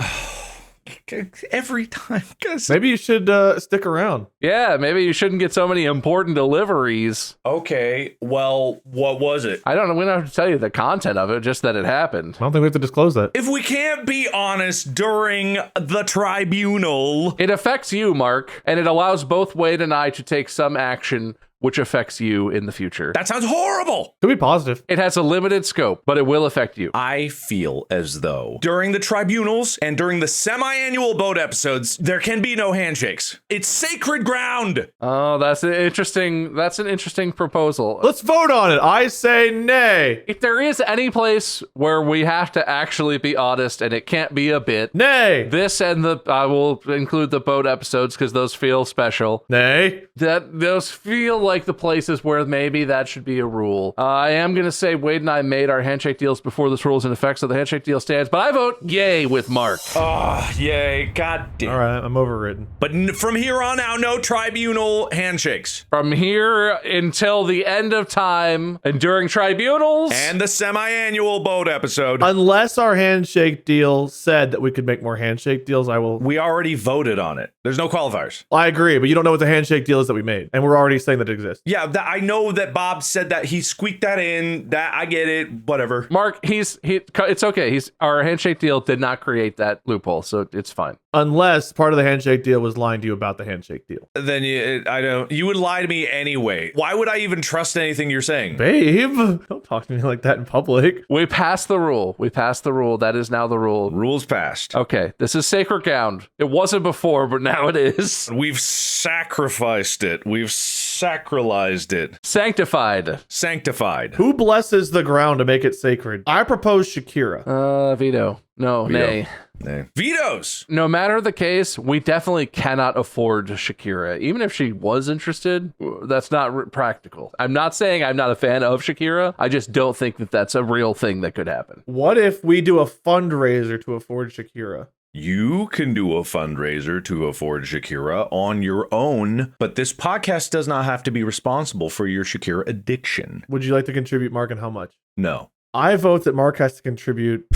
Every time, guys. Maybe you should stick around. Yeah, maybe you shouldn't get so many important deliveries. Okay, well, what was it? I don't know. We don't have to tell you the content of it, just that it happened. I don't think we have to disclose that. If we can't be honest during the tribunal, It affects you, Mark, and it allows both Wade and I to take some action which affects you in the future. that sounds horrible. Could be positive. It has a limited scope, but it will affect you. I feel as though during the tribunals and during the semi-annual boat episodes, there can be no handshakes. It's sacred ground. Oh, that's an interesting proposal. Let's vote on it. I say nay. If there is any place where we have to actually be honest and it can't be a bit, Nay. this and I will include the boat episodes because those feel special. Nay. Those feel like the places where maybe that should be a rule. I am going to say Wade and I made our handshake deals before this rule is in effect, so the handshake deal stands, but I vote yay with Mark. Oh, yay. God damn. All right, I'm overridden. But from here on out, no tribunal handshakes. From here until the end of time and during tribunals. And the semi-annual boat episode. Unless our handshake deal said that we could make more handshake deals, I will. We already voted on it. There's no qualifiers. I agree, but you don't know what the handshake deal is that we made, and we're already saying that it exists. Yeah, I know that Bob said that. He squeaked that in. That I get it. Whatever. Mark, it's okay. Our handshake deal did not create that loophole, so it's fine. Unless part of the handshake deal was lying to you about the handshake deal. Then you would lie to me anyway. Why would I even trust anything you're saying? Babe, don't talk to me like that in public. We passed the rule. That is now the rule. Rules passed. Okay, this is sacred ground. It wasn't before, but now it is. We've sacrificed it. We've sacralized it. Sanctified. Who blesses the ground to make it sacred? I propose Shakira. Veto. No, Veto. nay. Nay. Vetoes. No matter the case, we definitely cannot afford Shakira. Even if she was interested, that's not practical. I'm not saying I'm not a fan of Shakira. I just don't think that that's a real thing that could happen. What if we do a fundraiser to afford Shakira? You can do a fundraiser to afford Shakira on your own, but this podcast does not have to be responsible for your Shakira addiction. Would you like to contribute, Mark, and how much? No. I vote that Mark has to contribute.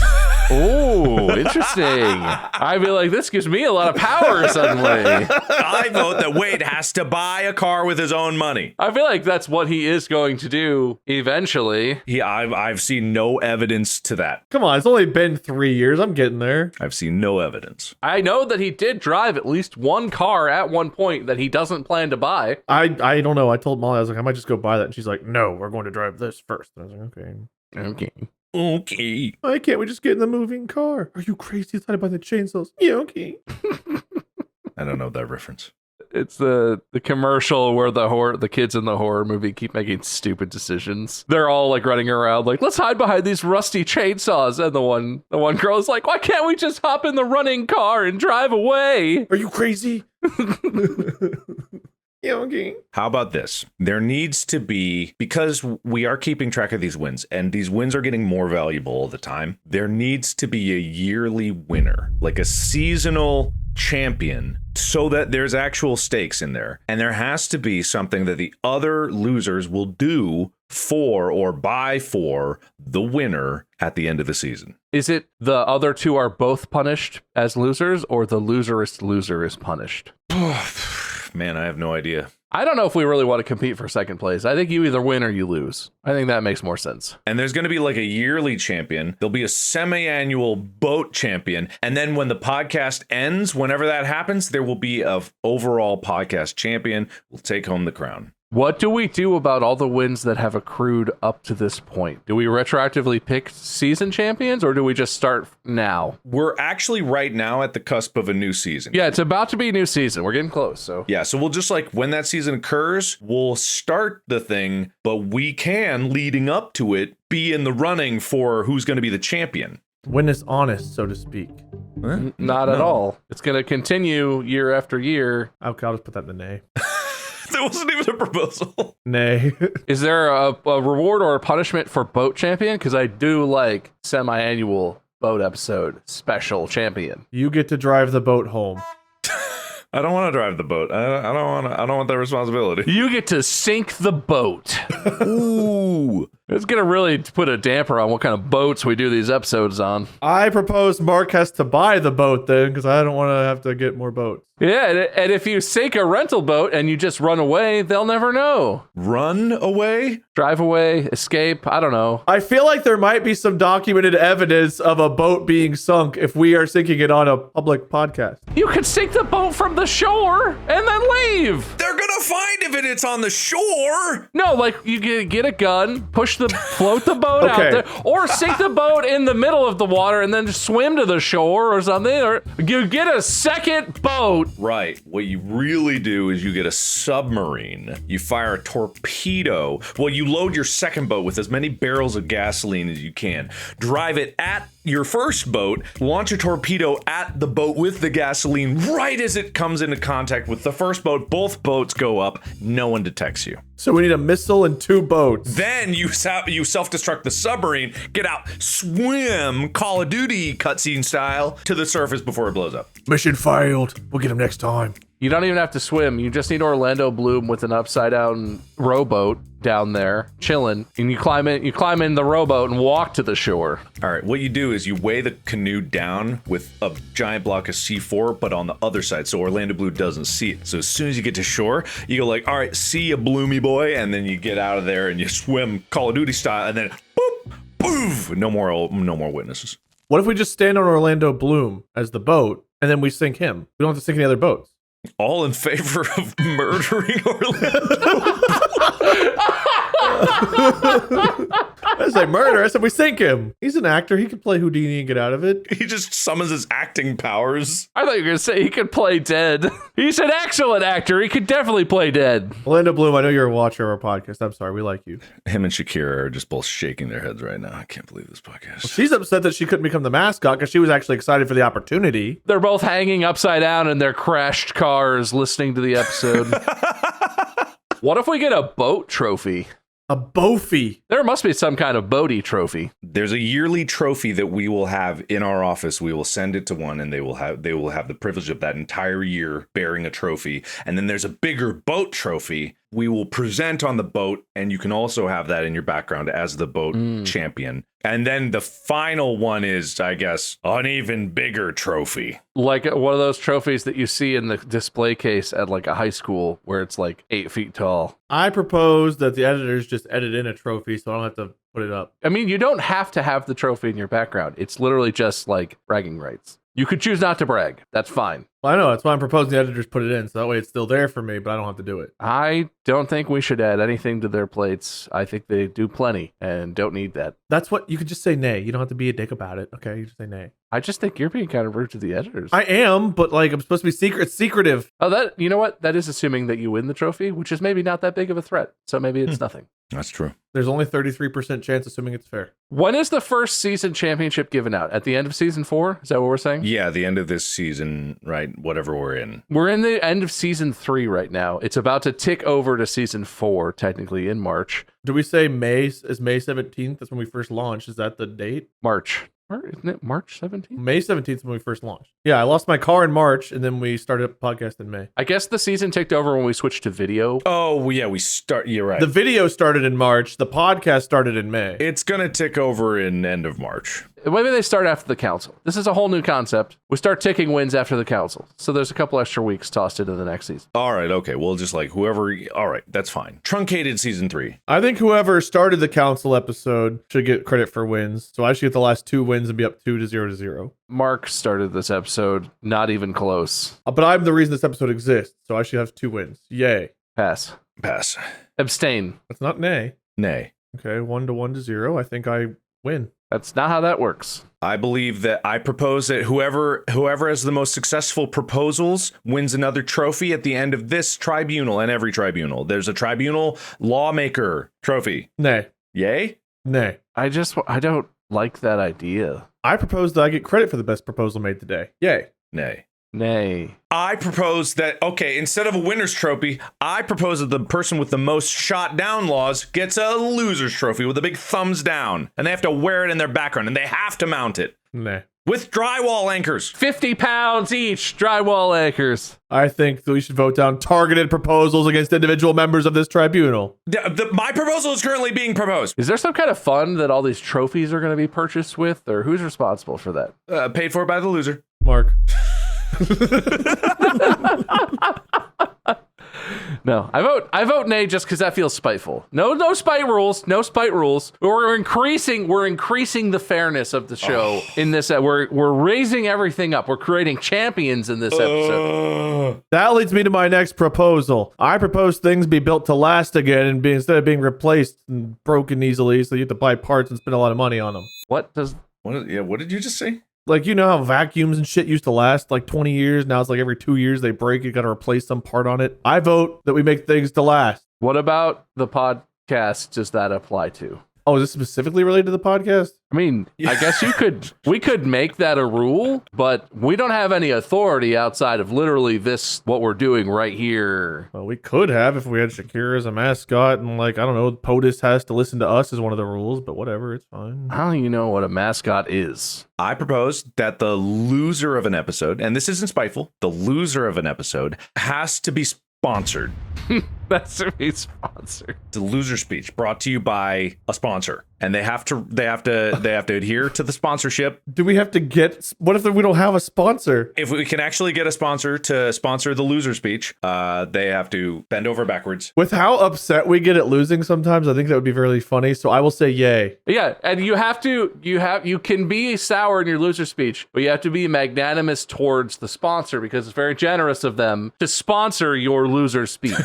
Oh, interesting. I feel like this gives me a lot of power suddenly. I vote that Wade has to buy a car with his own money. I feel like that's what he is going to do eventually. Yeah, I've seen no evidence to that. Come on, it's only been 3 years. I'm getting there. I've seen no evidence. I know that he did drive at least one car at one point that he doesn't plan to buy. I don't know. I told Molly, I was like, I might just go buy that. And she's like, no, we're going to drive this first. And I was like, okay. Okay. Why can't we just get in the moving car? Are you crazy? I thought about the chainsaws. Yeah, okay. I don't know that reference. It's the commercial where the kids in the horror movie keep making stupid decisions. They're all like running around like, let's hide behind these rusty chainsaws. And the one girl's like, why can't we just hop in the running car and drive away? Are you crazy? Okay. How about this? There needs to be, because we are keeping track of these wins, and these wins are getting more valuable all the time, there needs to be a yearly winner, like a seasonal champion, so that there's actual stakes in there. And there has to be something that the other losers will do for or buy for the winner at the end of the season. Is it the other two are both punished as losers, or the loserist loser is punished? Man, I have no idea. I don't know if we really want to compete for second place. I think you either win or you lose. I think that makes more sense. And there's going to be like a yearly champion. There'll be a semi-annual boat champion. And then when the podcast ends, whenever that happens, there will be a overall podcast champion. We'll take home the crown. What do we do about all the wins that have accrued up to this point? Do we retroactively pick season champions, or do we just start now? We're actually right now at the cusp of a new season. Yeah, it's about to be a new season. We're getting close, so. Yeah, so we'll just like, when that season occurs, we'll start the thing, but we can, leading up to it, be in the running for who's going to be the champion. When it's honest, so to speak. Not at all. It's going to continue year after year. Okay, I'll just put that in the nay. That wasn't even a proposal. Nay. Is there a reward or a punishment for boat champion? Because I do like semi-annual boat episode special champion. You get to drive the boat home. I don't want to drive the boat. I don't want that responsibility. You get to sink the boat. Ooh. It's going to really put a damper on what kind of boats we do these episodes on. I propose Mark has to buy the boat then, because I don't want to have to get more boats. Yeah, and if you sink a rental boat and you just run away, they'll never know. Run away? Drive away, escape, I don't know. I feel like there might be some documented evidence of a boat being sunk if we are sinking it on a public podcast. You could sink the boat from the shore and then leave. They're gonna find if it's on the shore. No, like you get a gun, float the boat out Okay. there, or sink the boat in the middle of the water and then just swim to the shore or something, or you get a second boat. Right. What you really do is you get a submarine. You fire a torpedo. Well, you load your second boat with as many barrels of gasoline as you can. Drive it at your first boat, launch a torpedo at the boat with the gasoline right as it comes into contact with the first boat. Both boats go up. No one detects you. So we need a missile and 2 boats. Then you self-destruct the submarine, get out, swim, Call of Duty cutscene style, to the surface before it blows up. Mission failed. We'll get him next time. You don't even have to swim. You just need Orlando Bloom with an upside down rowboat down there, chilling, and you climb in the rowboat and walk to the shore. All right, what you do is you weigh the canoe down with a giant block of C4, but on the other side, so Orlando Bloom doesn't see it. So as soon as you get to shore, you go like, all right, see ya, Bloomy boy, and then you get out of there and you swim Call of Duty style, and then boop, boof, no more witnesses. What if we just stand on Orlando Bloom as the boat, and then we sink him? We don't have to sink any other boats. All in favor of murdering Orlando? I didn't say murder. I said we sink him. He's an actor. He can play Houdini and get out of it. He just summons his acting powers. I thought you were going to say he could play dead. He's an excellent actor. He could definitely play dead. Orlando Bloom, I know you're a watcher of our podcast. I'm sorry. We like you. Him and Shakira are just both shaking their heads right now. I can't believe this podcast. She's upset that she couldn't become the mascot because she was actually excited for the opportunity. They're both hanging upside down in their crashed cars listening to the episode. What if we get a boat trophy? A Bofi. There must be some kind of boaty trophy. There's a yearly trophy that we will have in our office. We will send it to one, and they will have the privilege of that entire year bearing a trophy. And then there's a bigger boat trophy we will present on the boat, and you can also have that in your background as the boat champion. And then the final one is, I guess, an even bigger trophy. Like one of those trophies that you see in the display case at like a high school where it's like 8 feet tall. I propose that the editors just edit in a trophy so I don't have to put it up. I mean, you don't have to have the trophy in your background. It's literally just like bragging rights. You could choose not to brag. That's fine. Well, I know. That's why I'm proposing the editors put it in. So that way it's still there for me, but I don't have to do it. I don't think we should add anything to their plates. I think they do plenty and don't need that. That's what you could just say nay. You don't have to be a dick about it. Okay. You just say nay. I just think you're being kind of rude to the editors. I am, but like I'm supposed to be secretive. Oh, that, you know what? That is assuming that you win the trophy, which is maybe not that big of a threat. So maybe it's nothing. That's true. There's only 33% chance, assuming it's fair. When is the first season championship given out? At the end of season 4? Is that what we're saying? Yeah, the end of this season, right? Whatever we're in. We're in the end of season 3 right now. It's about to tick over to season 4, technically in March. Do we say May is May 17th? That's when we first launched. Is that the date? March. Isn't it March 17th? May 17th is when we first launched. Yeah, I lost my car in March, and then we started a podcast in May. I guess the season ticked over when we switched to video. Oh, yeah, you're right. The video started in March. The podcast started in May. It's going to tick over in end of March. Maybe they start after the council. This is a whole new concept. We start ticking wins after the council. So there's a couple extra weeks tossed into the next season. All right, okay. Well, just like whoever... All right, that's fine. Truncated season 3. I think whoever started the council episode should get credit for wins. So I should get the last 2 wins and be up 2-0. Mark started this episode, not even close. But I'm the reason this episode exists, so I should have 2 wins. Yay. Pass. Pass. Abstain. That's not nay. Nay. Okay, 1-1-0. I think I win. That's not how that works. I believe that I propose that whoever has the most successful proposals wins another trophy at the end of this tribunal and every tribunal. There's a tribunal lawmaker trophy. Nay. Yay? Nay. I don't like that idea. I propose that I get credit for the best proposal made today. Yay. Nay. Nay. I propose that, okay, instead of a winner's trophy, I propose that the person with the most shot down laws gets a loser's trophy with a big thumbs down. And they have to wear it in their background, and they have to mount it. Nay. With drywall anchors. 50 pounds each, drywall anchors. I think that we should vote down targeted proposals against individual members of this tribunal. My proposal is currently being proposed. Is there some kind of fund that all these trophies are going to be purchased with, or who's responsible for that? Paid for by the loser. Mark. No, I vote nay just because that feels spiteful. No spite rules. No spite rules. We're increasing the fairness of the show in this. We're raising everything up. We're creating champions in this episode. That leads me to my next proposal. I propose things be built to last again and instead of being replaced and broken easily, so you have to buy parts and spend a lot of money on them. What did you just say? Like, you know how vacuums and shit used to last like 20 years? Now it's like every 2 years they break, you got to replace some part on it. I vote that we make things to last. What about the podcast does that apply to? Oh, is this specifically related to the podcast? I mean, I guess we could make that a rule, but we don't have any authority outside of literally what we're doing right here. Well, we could have if we had Shakira as a mascot and like, I don't know, POTUS has to listen to us as one of the rules, but whatever, it's fine. How do you know what a mascot is? I propose that the loser of an episode, and this isn't spiteful, the loser of an episode has to be sponsored. That's to be sponsored. The loser speech brought to you by a sponsor, and they have to adhere to the sponsorship. Do we have to get? What if we don't have a sponsor? If we can actually get a sponsor to sponsor the loser speech, they have to bend over backwards. With how upset we get at losing sometimes, I think that would be really funny. So I will say yay. Yeah, and you can be sour in your loser speech, but you have to be magnanimous towards the sponsor because it's very generous of them to sponsor your loser speech.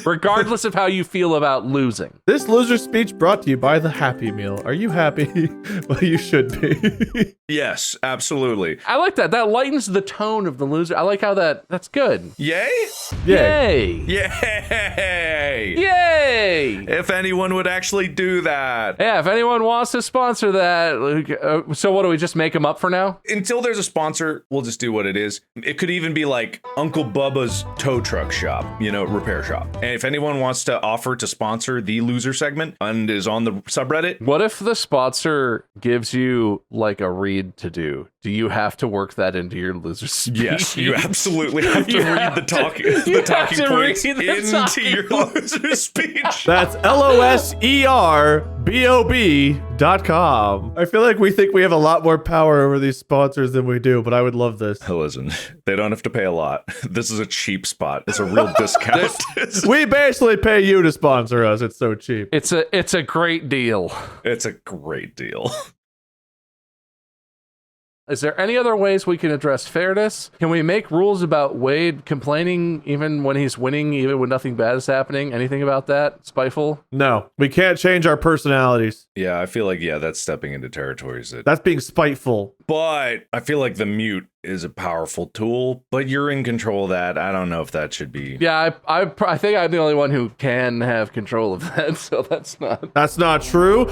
Regardless of how you feel about losing. This loser speech brought to you by the Happy Meal. Are you happy? Well, you should be. Yes, absolutely. I like that. That lightens the tone of the loser. I like how that's good. Yay? Yay! Yay! Yay! If anyone would actually do that. Yeah, if anyone wants to sponsor that, so what do we just make them up for now? Until there's a sponsor, we'll just do what it is. It could even be like Uncle Bubba's tow truck shop, repair shop. And if anyone wants to offer to sponsor the loser segment and is on the subreddit. What if the sponsor gives you like a read to do? Do you have to work that into your loser speech? Yes, you absolutely have to read the talking points into your loser speech. That's LOSERBOB.com. I feel like we think we have a lot more power over these sponsors than we do, but I would love this. Listen, they don't have to pay a lot. This is a cheap spot. It's a real discount. We basically pay you to sponsor us. It's so cheap. It's a great deal. It's a great deal. Is there any other ways we can address fairness? Can we make rules about Wade complaining even when he's winning, even when nothing bad is happening? Anything about that? Spiteful? No, we can't change our personalities. Yeah, I feel like, that's stepping into territories That's being spiteful. But I feel like the mute is a powerful tool, but you're in control of that. I don't know if that should be. Yeah, I think I'm the only one who can have control of that, so that's not. That's not true.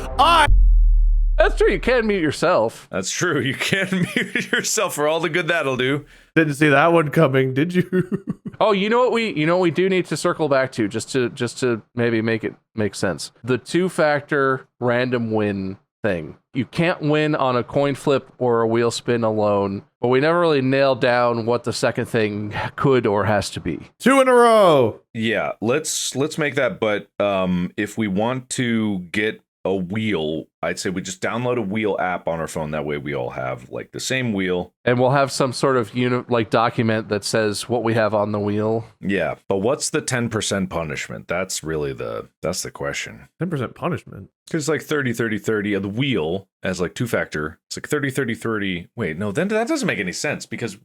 That's true. You can mute yourself. That's true. You can mute yourself for all the good that'll do. Didn't see that one coming, did you? Oh, you know what we do need to circle back to just to maybe make it make sense. The 2-factor random win thing. You can't win on a coin flip or a wheel spin alone, but we never really nailed down what the second thing could or has to be. 2 in a row. Yeah, let's make that. But if we want to get a wheel, I'd say we just download a wheel app on our phone. That way we all have like the same wheel. And we'll have some sort of document that says what we have on the wheel. Yeah, but what's the 10% punishment? That's really that's the question. 10% punishment? Because like 30, 30, 30 of the wheel as like 2-factor. It's like 30, 30, 30. Wait, no, then that doesn't make any sense because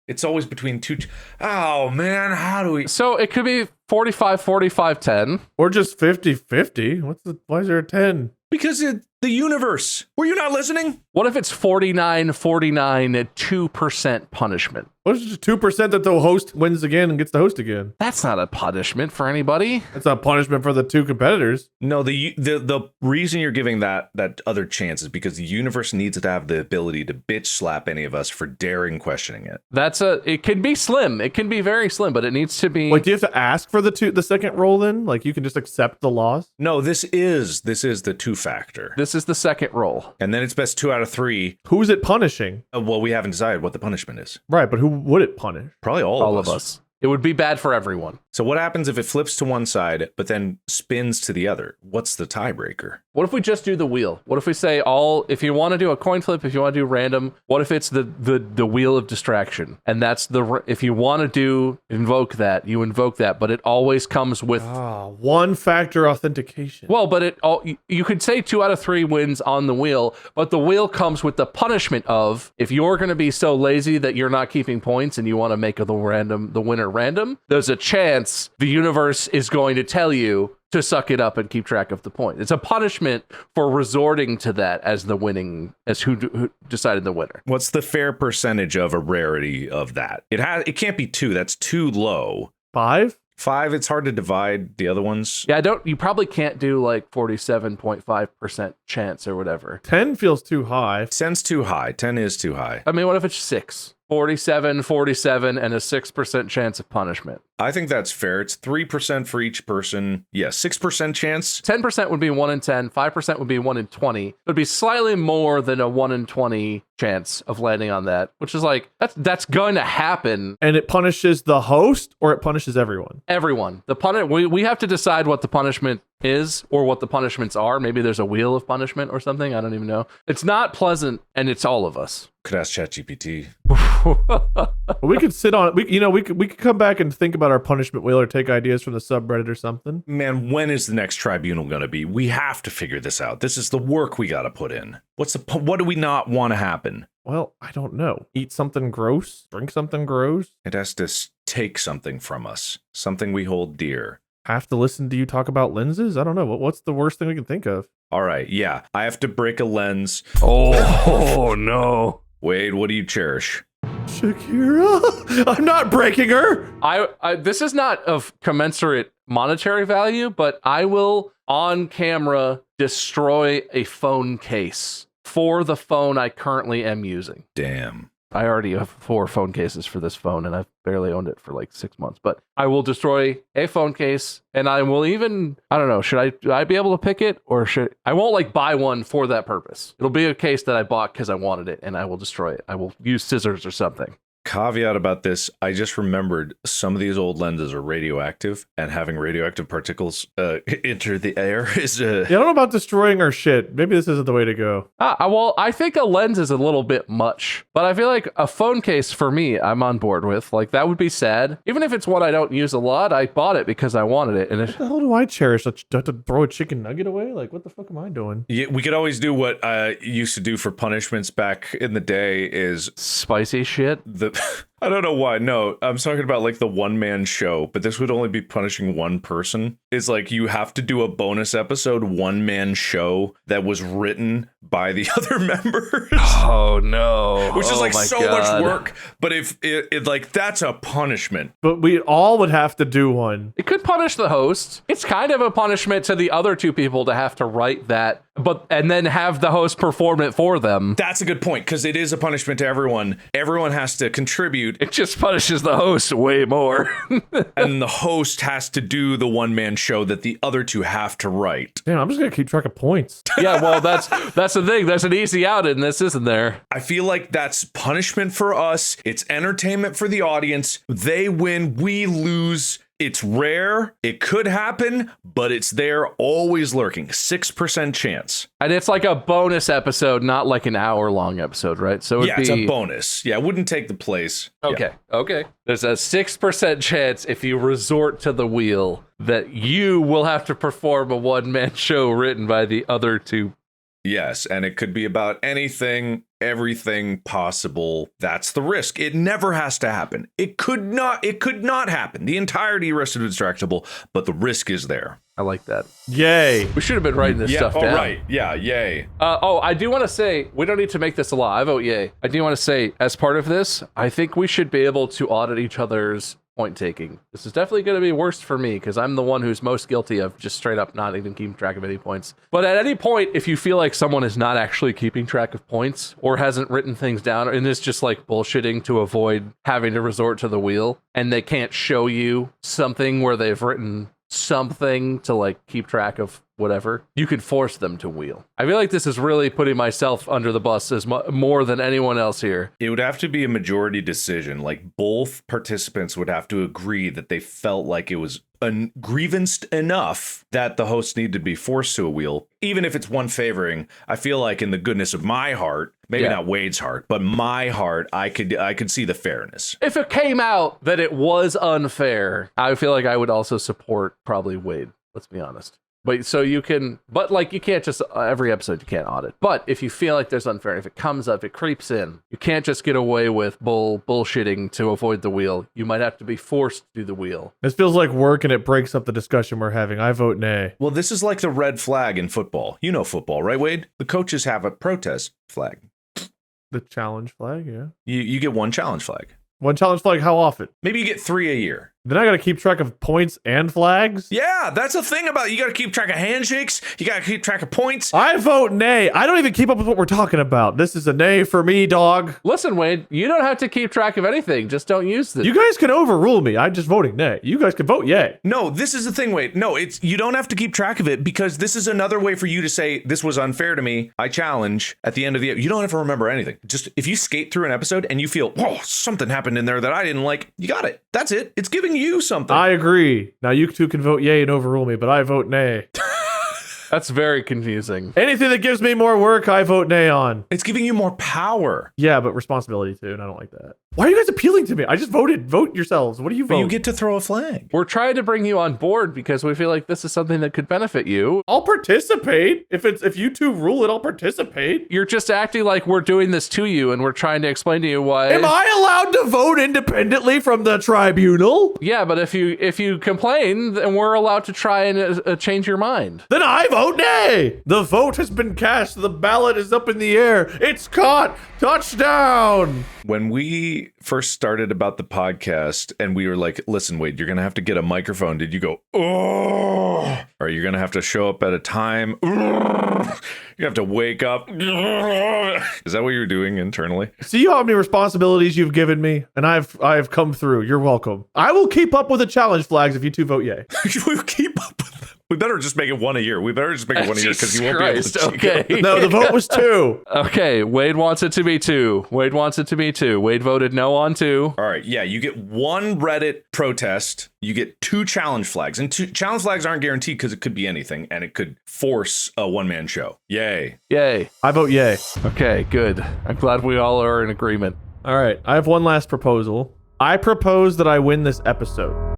it's always between two. Oh man, how do we? So it could be 45, 45, 10. Or just 50-50. Why is there a 10? Because the universe. Were you not listening? What if it's 49, 49, 2% punishment? What is it, 2% that the host wins again and gets to host again? That's not a punishment for anybody. That's not punishment for the 2 competitors. No, the reason you're giving that other chance is because the universe needs to have the ability to bitch slap any of us for daring questioning it. It can be slim. It can be very slim, but it needs to be. Wait, do you have to ask for the second roll then? Like you can just accept the loss? No, this is the 2-factor. This is the second roll. And then it's best 2 out of 3. Who's it punishing? Well, we haven't decided what the punishment is. Right, but who would it punish? Probably all of us. It would be bad for everyone. So what happens if it flips to one side, but then spins to the other? What's the tiebreaker? What if we just do the wheel? What if we say if you want to do a coin flip, if you want to do random, what if it's the wheel of distraction? And that's if you want to invoke that, you invoke that, but it always comes with 1-factor authentication. Well, but you could say 2 out of 3 wins on the wheel, but the wheel comes with the punishment of if you're going to be so lazy that you're not keeping points and you want to make the winner random, there's a chance the universe is going to tell you to suck it up and keep track of the point. It's a punishment for resorting to that as who decided the winner. What's the fair percentage of a rarity of that? It can't be 2. That's too low. 5? 5, it's hard to divide the other ones. Yeah, you probably can't do like 47.5% chance or whatever. 10 feels too high. 10's too high. 10 is too high. I mean, what if it's 6? 47, 47, and a 6% chance of punishment. I think that's fair. It's 3% for each person. Yeah, 6% chance. 10% would be 1 in 10. 5% would be 1 in 20. It would be slightly more than a 1 in 20 chance of landing on that, which is like, that's going to happen. And it punishes the host or it punishes everyone? Everyone. We have to decide what the punishment is or what the punishments are. Maybe there's a wheel of punishment or something. I don't even know. It's not pleasant, and it's all of us. Could ask ChatGPT. We could sit on it. We could come back and think about our punishment wheel or take ideas from the subreddit or something. Man, when is the next tribunal going to be? We have to figure this out. This is the work we got to put in. What do we not want to happen? Well, I don't know. Eat something gross? Drink something gross? It has to take something from us. Something we hold dear. Have to listen to you talk about lenses? I don't know. What's the worst thing we can think of? All right. Yeah. I have to break a lens. Oh no. Wade, what do you cherish? Shakira? I'm not breaking her. This is not of commensurate monetary value, but I will on camera destroy a phone case for the phone I currently am using. Damn. I already have 4 phone cases for this phone, and I've barely owned it for like 6 months. But I will destroy a phone case, and I will even, I don't know, should I be able to pick it, or I won't like buy one for that purpose. It'll be a case that I bought because I wanted it, and I will destroy it. I will use scissors or something. Caveat about this, I just remembered some of these old lenses are radioactive, and having radioactive particles enter the air is Yeah, I don't know about destroying our shit. Maybe this isn't the way to go. Well, I think a lens is a little bit much, but I feel like a phone case for me, I'm on board with. Like, that would be sad. Even if it's one I don't use a lot, I bought it because I wanted it. And What the hell do I cherish? Do I have to throw a chicken nugget away? Like, what the fuck am I doing? Yeah, we could always do what I used to do for punishments back in the day is spicy shit. I don't know why. No, I'm talking about like the one-man show, but this would only be punishing one person. It's like you have to do a bonus episode one-man show that was written by the other members. Oh no. Which is like so God. much work, but if it like that's a punishment. But we all would have to do one. It could punish the host. It's kind of a punishment to the other two people to have to write that, and then have the host perform it for them. That's a good point, because it is a punishment to everyone. Everyone has to contribute. It just punishes the host way more. And the host has to do the one-man show that the other two have to write. Damn, I'm just gonna keep track of points. Yeah, well, that's the thing. There's an easy out in this, isn't there? I feel like that's punishment for us. It's entertainment for the audience. They win, we lose. It's rare. It could happen, but it's there, always lurking. 6% chance. And it's like a bonus episode, not like an hour-long episode, right? So it'd it's a bonus. Yeah, it wouldn't take the place. Okay. There's a 6% chance if you resort to the wheel that you will have to perform a one-man show written by the other two. Yes, and it could be about anything, everything possible. That's the risk. It never has to happen. It could not happen. The entirety rest of Distractible, but the risk is there. I like that. Yay. We should have been writing this stuff down. Right. Yeah, yay. I do want to say, we don't need to make this a law. I vote yay. I do want to say, as part of this, I think we should be able to audit each other's point taking. This is definitely going to be worst for me because I'm the one who's most guilty of just straight up not even keeping track of any points. But at any point, if you feel like someone is not actually keeping track of points or hasn't written things down and is just like bullshitting to avoid having to resort to the wheel, and they can't show you something where they've written something to like keep track of whatever, you could force them to wheel. I feel like this is really putting myself under the bus as more than anyone else here. It would have to be a majority decision. Like both participants would have to agree that they felt like it was grievance enough that the host needed to be forced to a wheel. Even if it's one favoring, I feel like in the goodness of my heart, maybe not Wade's heart, but my heart, I could see the fairness. If it came out that it was unfair, I feel like I would also support probably Wade. Let's be honest. But so you can, but like you can't just every episode you can't audit. But if you feel like there's unfair, if it comes up, it creeps in. You can't just get away with bullshitting to avoid the wheel. You might have to be forced to do the wheel. This feels like work and it breaks up the discussion we're having. I vote nay. Well, this is like the red flag in football. You know football, right, Wade? The coaches have a protest flag. The challenge flag, yeah. You get one challenge flag. One challenge flag, how often? Maybe you get 3 a year. Then I gotta keep track of points and flags? Yeah, that's the thing about it. You gotta keep track of handshakes. You gotta keep track of points. I vote nay. I don't even keep up with what we're talking about. This is a nay for me, dog. Listen, Wade, you don't have to keep track of anything. Just don't use this. You guys can overrule me. I'm just voting nay. You guys can vote yay. No, this is the thing, Wade. No, you don't have to keep track of it because this is another way for you to say this was unfair to me. I challenge at the end of the episode. You don't have to remember anything. Just if you skate through an episode and you feel, whoa, something happened in there that I didn't like, you got it. That's it. It's giving you something. I agree. Now you two can vote yay and overrule me, but I vote nay. That's very confusing. Anything that gives me more work, I vote nay on. It's giving you more power. Yeah, but responsibility too, and I don't like that. Why are you guys appealing to me? I just voted. Vote yourselves. What do you vote? But you get to throw a flag. We're trying to bring you on board because we feel like this is something that could benefit you. I'll participate. If you two rule it, I'll participate. You're just acting like we're doing this to you and we're trying to explain to you why. Am I allowed to vote independently from the tribunal? Yeah, but if you complain, then we're allowed to try and change your mind. Then I vote nay. The vote has been cast. The ballot is up in the air. It's caught. Touchdown. When we first started about the podcast and we were like, listen, Wade, you're going to have to get a microphone. Did you go, oh, or you're going to have to show up at a time? You have to wake up. Is that what you're doing internally? See how many responsibilities you've given me, and I've come through. You're welcome. I will keep up with the challenge flags if you two vote yay. We'll keep up with them. We better just make it one a year. Because you won't be able to cheat. Okay. No, the vote was 2. Okay, Wade wants it to be 2. Wade voted no on 2. All right, yeah, you get 1 Reddit protest. You get 2 challenge flags. And 2 challenge flags aren't guaranteed because it could be anything, and it could force a one-man show. Yay. I vote yay. Okay, good. I'm glad we all are in agreement. All right, I have one last proposal. I propose that I win this episode.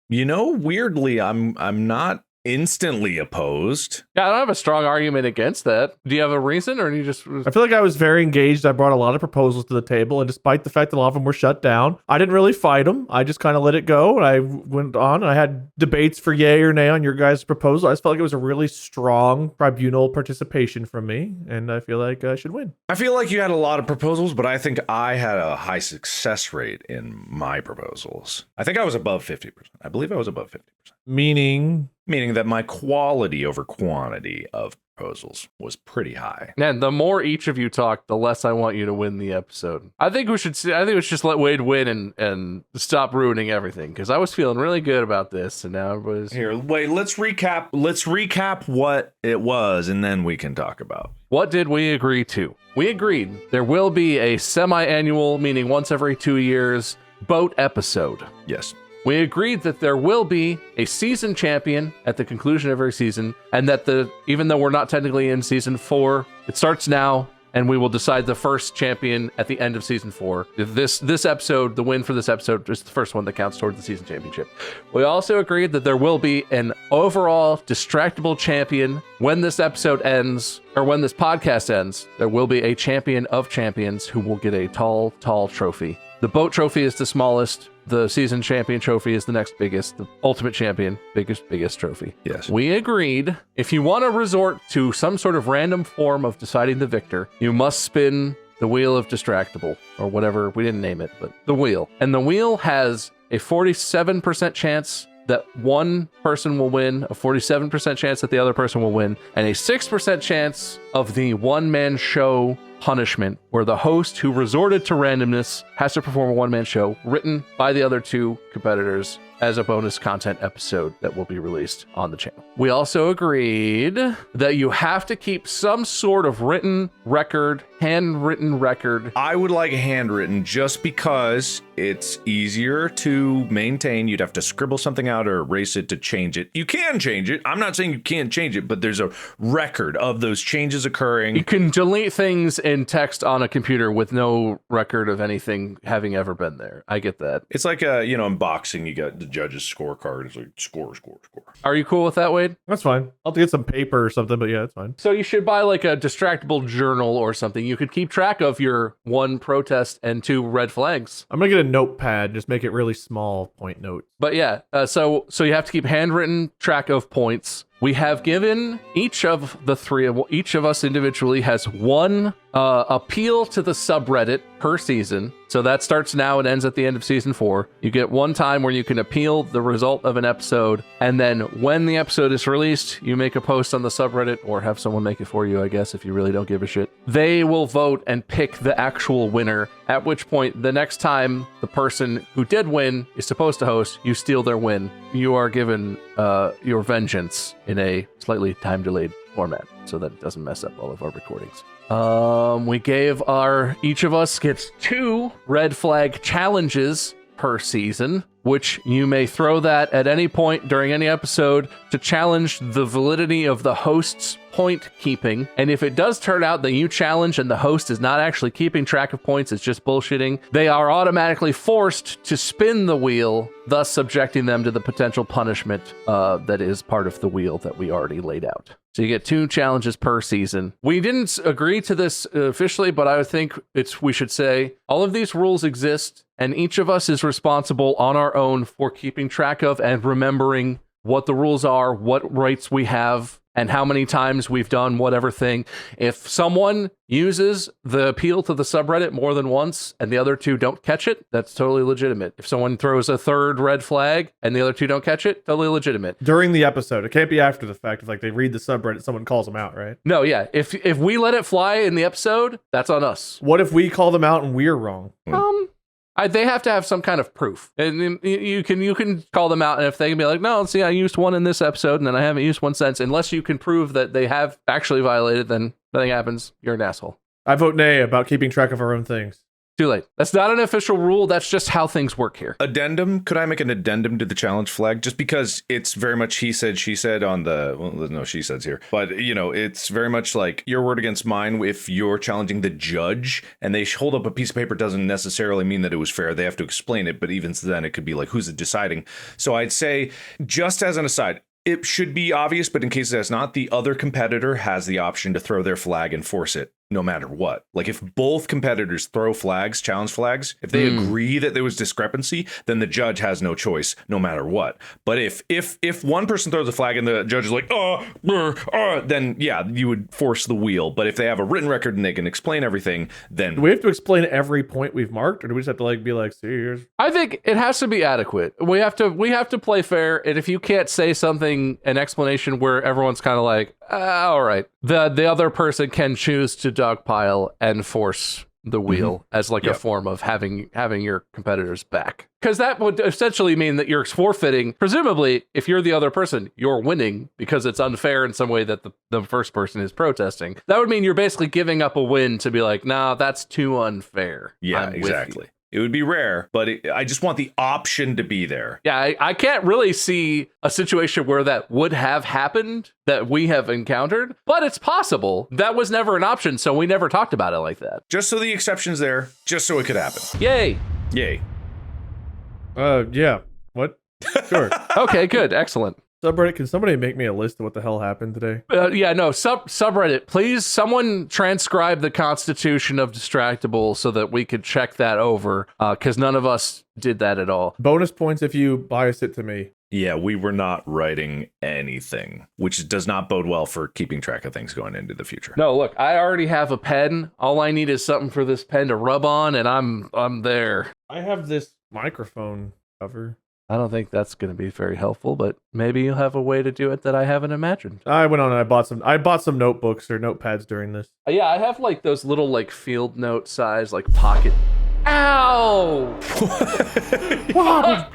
You know, weirdly, I'm not instantly opposed. Yeah, I don't have a strong argument against that. Do you have a reason, or do you just... I feel like I was very engaged. I brought a lot of proposals to the table, and despite the fact that a lot of them were shut down, I didn't really fight them. I just kind of let it go, and I went on, and I had debates for yay or nay on your guys' proposal. I just felt like it was a really strong tribunal participation from me, and I feel like I should win. I feel like you had a lot of proposals, but I think I had a high success rate in my proposals. I think I was above 50%. I believe I was above 50%. Meaning that my quality over quantity of proposals was pretty high. Man, the more each of you talk, the less I want you to win the episode. I think we should just let Wade win and stop ruining everything, because I was feeling really good about this, and now everybody's... Here, wait, let's recap what it was, and then we can talk about. What did we agree to? We agreed there will be a semi-annual, meaning once every 2 years, boat episode. Yes. We agreed that there will be a season champion at the conclusion of every season, and that even though we're not technically in season 4, it starts now, and we will decide the first champion at the end of season 4. This episode, the win for this episode, is the first one that counts toward the season championship. We also agreed that there will be an overall distractible champion when this episode ends, or when this podcast ends. There will be a champion of champions who will get a tall trophy. The boat trophy is the smallest. The season champion trophy is the next biggest. The ultimate champion, biggest trophy. Yes. We agreed, if you want to resort to some sort of random form of deciding the victor, you must spin the wheel of Distractible, or whatever. We didn't name it, but the wheel. And the wheel has a 47% chance that one person will win, a 47% chance that the other person will win, and a 6% chance of the one-man show punishment, where the host who resorted to randomness has to perform a one-man show written by the other 2 competitors as a bonus content episode that will be released on the channel. We also agreed that you have to keep some sort of written record, handwritten record. I would like handwritten just because it's easier to maintain. You'd have to scribble something out or erase it to change it. You can change it. I'm not saying you can't change it, but there's a record of those changes occurring. You can delete things in text on a computer with no record of anything having ever been there. I get that. It's like in boxing, you got the judge's scorecard. It's like score. Are you cool with that, Wade? that's fine. I'll have to get some paper or something, but yeah, that's fine. So you should buy like a Distractible journal or something. You could keep track of your 1 protest and 2 red flags. I'm gonna get a notepad, just make it really small, point notes. But yeah, so you have to keep handwritten track of points. We have given each of us individually has 1 appeal to the subreddit per season. So that starts now and ends at the end of season 4. You get 1 time where you can appeal the result of an episode, and then when the episode is released, you make a post on the subreddit, or have someone make it for you, I guess, if you really don't give a shit. They will vote and pick the actual winner, at which point the next time the person who did win is supposed to host, you steal their win. You are given your vengeance in a slightly time-delayed format so that it doesn't mess up all of our recordings. We gave each of us gets 2 red flag challenges per season, which you may throw that at any point during any episode to challenge the validity of the host's point keeping. And if it does turn out that you challenge and the host is not actually keeping track of points, it's just bullshitting, they are automatically forced to spin the wheel, thus subjecting them to the potential punishment that is part of the wheel that we already laid out. So you get 2 challenges per season. We didn't agree to this officially, but I think we should say all of these rules exist, and each of us is responsible on our own for keeping track of and remembering what the rules are, what rights we have, and how many times we've done whatever thing. If someone uses the appeal to the subreddit more than once and the other 2 don't catch it, that's totally legitimate. If someone throws a 3rd red flag and the other 2 don't catch it, totally legitimate. During the episode. It can't be after the fact. If they read the subreddit, someone calls them out, right? No, yeah. If we let it fly in the episode, that's on us. What if we call them out and we're wrong? They have to have some kind of proof, and you can call them out, and if they can be like, no, see, I used one in this episode, and then I haven't used one since, unless you can prove that they have actually violated, then nothing happens. You're an asshole. I vote nay about keeping track of our own things. Too late. That's not an official rule. That's just how things work here. Addendum. Could I make an addendum to the challenge flag? Just because it's very much he said, she said on the, well, there's no she says here, but it's very much like your word against mine. If you're challenging the judge and they hold up a piece of paper, doesn't necessarily mean that it was fair. They have to explain it. But even then it could be like, who's deciding? So I'd say, just as an aside, it should be obvious, but in case that's not, the other competitor has the option to throw their flag and force it no matter what. Like if both competitors throw flags, challenge flags, if they agree that there was discrepancy, then the judge has no choice no matter what. But if one person throws a flag and the judge is like, then yeah, you would force the wheel. But if they have a written record and they can explain everything, then... Do we have to explain every point we've marked, or do we just have to be like, see, here's... I think it has to be adequate. We have to play fair, and if you can't say something, an explanation where everyone's kind of like, all right, the other person can choose to dogpile and force the wheel as like a form of having your competitors back, because that would essentially mean that you're forfeiting. Presumably, if you're the other person, you're winning because it's unfair in some way that the first person is protesting. That would mean you're basically giving up a win to be like, nah, that's too unfair. Yeah, exactly. It would be rare, but I just want the option to be there. Yeah, I can't really see a situation where that would have happened that we have encountered, but it's possible. That was never an option, so we never talked about it like that. Just so the exception's there, just so it could happen. Yay. Yay. Yeah. What? Sure. Okay, good. Excellent. Subreddit, can somebody make me a list of what the hell happened today? Subreddit, please, someone transcribe the Constitution of Distractible so that we could check that over, because none of us did that at all. Bonus points if you bias it to me. Yeah, we were not writing anything, which does not bode well for keeping track of things going into the future. No, look, I already have a pen. All I need is something for this pen to rub on, and I'm there. I have this microphone cover. I don't think that's going to be very helpful, but maybe you'll have a way to do it that I haven't imagined. I went on and I bought some notebooks or notepads during this. Yeah, I have like those little like field note size like pocket. Ow! What?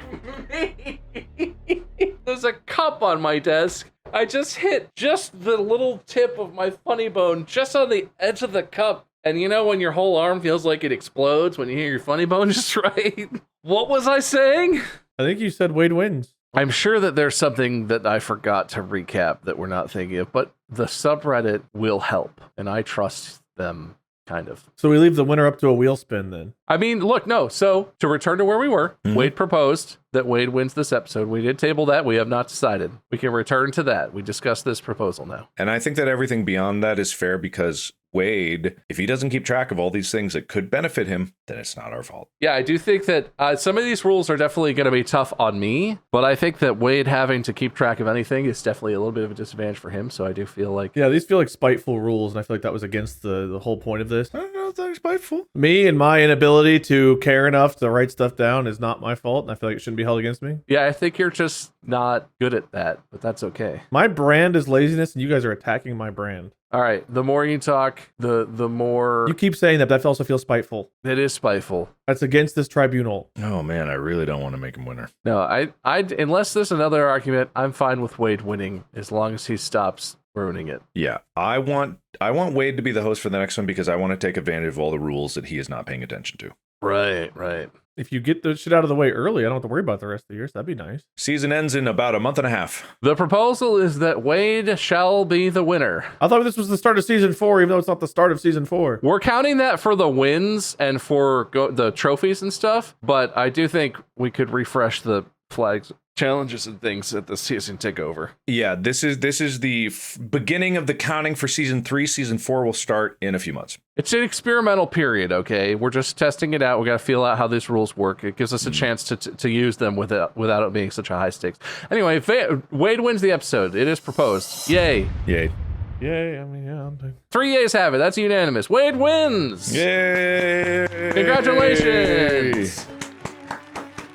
There's a cup on my desk. I just hit just the little tip of my funny bone just on the edge of the cup. And you know when your whole arm feels like it explodes when you hear your funny bone just right? What was I saying? I think you said Wade wins. I'm sure that there's something that I forgot to recap that we're not thinking of, but the subreddit will help, and I trust them, kind of. So we leave the winner up to a wheel spin then. I mean, look, no. So to return to where we were, Wade proposed that Wade wins this episode. We did table that. We have not decided. We can return to that. We discussed this proposal now. And I think that everything beyond that is fair because Wade, if he doesn't keep track of all these things that could benefit him, then it's not our fault. Yeah, I do think that some of these rules are definitely going to be tough on me, but I think that Wade having to keep track of anything is definitely a little bit of a disadvantage for him, so I do feel like... Yeah, these feel like spiteful rules, and I feel like that was against the whole point of this. I don't know if they're spiteful. Me and my inability to care enough to write stuff down is not my fault, and I feel like it shouldn't be held against me. Yeah, I think you're just not good at that, but that's okay. My brand is laziness, and you guys are attacking my brand. All right, the more you talk, the more... You keep saying that, but that also feels spiteful. It is spiteful. That's against this tribunal. Oh man, I really don't want to make him winner. No, I unless there's another argument, I'm fine with Wade winning as long as he stops ruining it. Yeah, I want Wade to be the host for the next one because I want to take advantage of all the rules that he is not paying attention to. Right. If you get the shit out of the way early, I don't have to worry about the rest of the year, so that'd be nice. Season ends in about a month and a half. The proposal is that Wade shall be the winner. I thought this was the start of season 4, even though it's not the start of season 4. We're counting that for the wins and for the trophies and stuff, but I do think we could refresh the flags, challenges, and things at the season take over. Yeah, this is the beginning of the counting for season 3. Season 4 will start in a few months. It's an experimental period, okay? We're just testing it out. We got to feel out how these rules work. It gives us a chance to use them without it being such a high stakes. Anyway, Wade wins the episode. It is proposed. Yay. Yay. Yay, I mean, yeah. 3 yays have it. That's unanimous. Wade wins. Yay. Congratulations.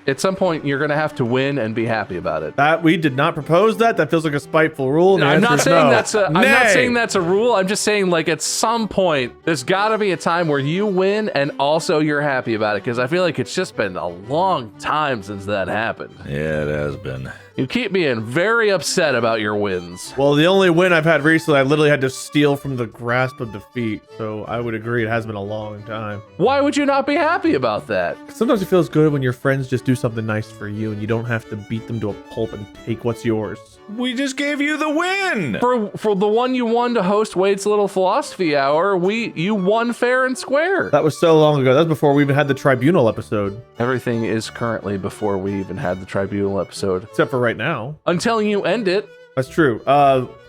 At some point, you're going to have to win and be happy about it. That we did not propose that. That feels like a spiteful rule. and the I'm answer not is saying no. I'm not Nay. saying that's a rule. I'm just saying, like, at some point, there's got to be a time where you win and also you're happy about it. Because I feel like it's just been a long time since that happened. Yeah, it has been. You keep being very upset about your wins. Well, the only win I've had recently, I literally had to steal from the grasp of defeat. So I would agree it has been a long time. Why would you not be happy about that? Sometimes it feels good when your friends just do something nice for you and you don't have to beat them to a pulp and take what's yours. We just gave you the win. For the one you won to host Wade's Little Philosophy Hour, you won fair and square. That was so long ago. That was before we even had the tribunal episode. Everything is currently before we even had the tribunal episode. Except for right now. Until you end it. That's true.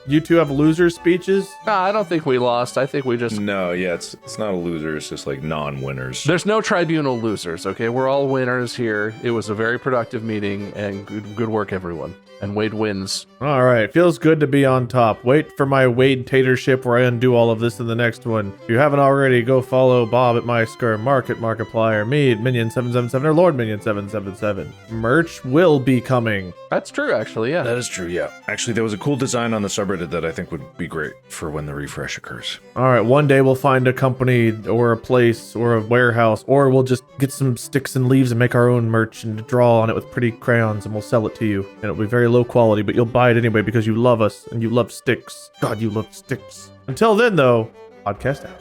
You two have losers speeches? Nah, I don't think we lost. I think we just... No, yeah, it's not a loser. It's just like non-winners. There's no tribunal losers, okay? We're all winners here. It was a very productive meeting, and good work, everyone. And Wade wins. All right. Feels good to be on top. Wait for my Wade-tatorship where I undo all of this in the next one. If you haven't already, go follow Bob at MyScur, Mark at Markiplier, me at Minion777, or Lord Minion777. Merch will be coming. That's true, actually, yeah. That is true, yeah. Actually, there was a cool design on the subreddit that I think would be great for when the refresh occurs. All right. One day we'll find a company or a place or a warehouse, or we'll just get some sticks and leaves and make our own merch and draw on it with pretty crayons, and we'll sell it to you. And it'll be very low quality, but you'll buy it anyway because you love us and you love sticks. God, you love sticks. Until then, though, podcast out.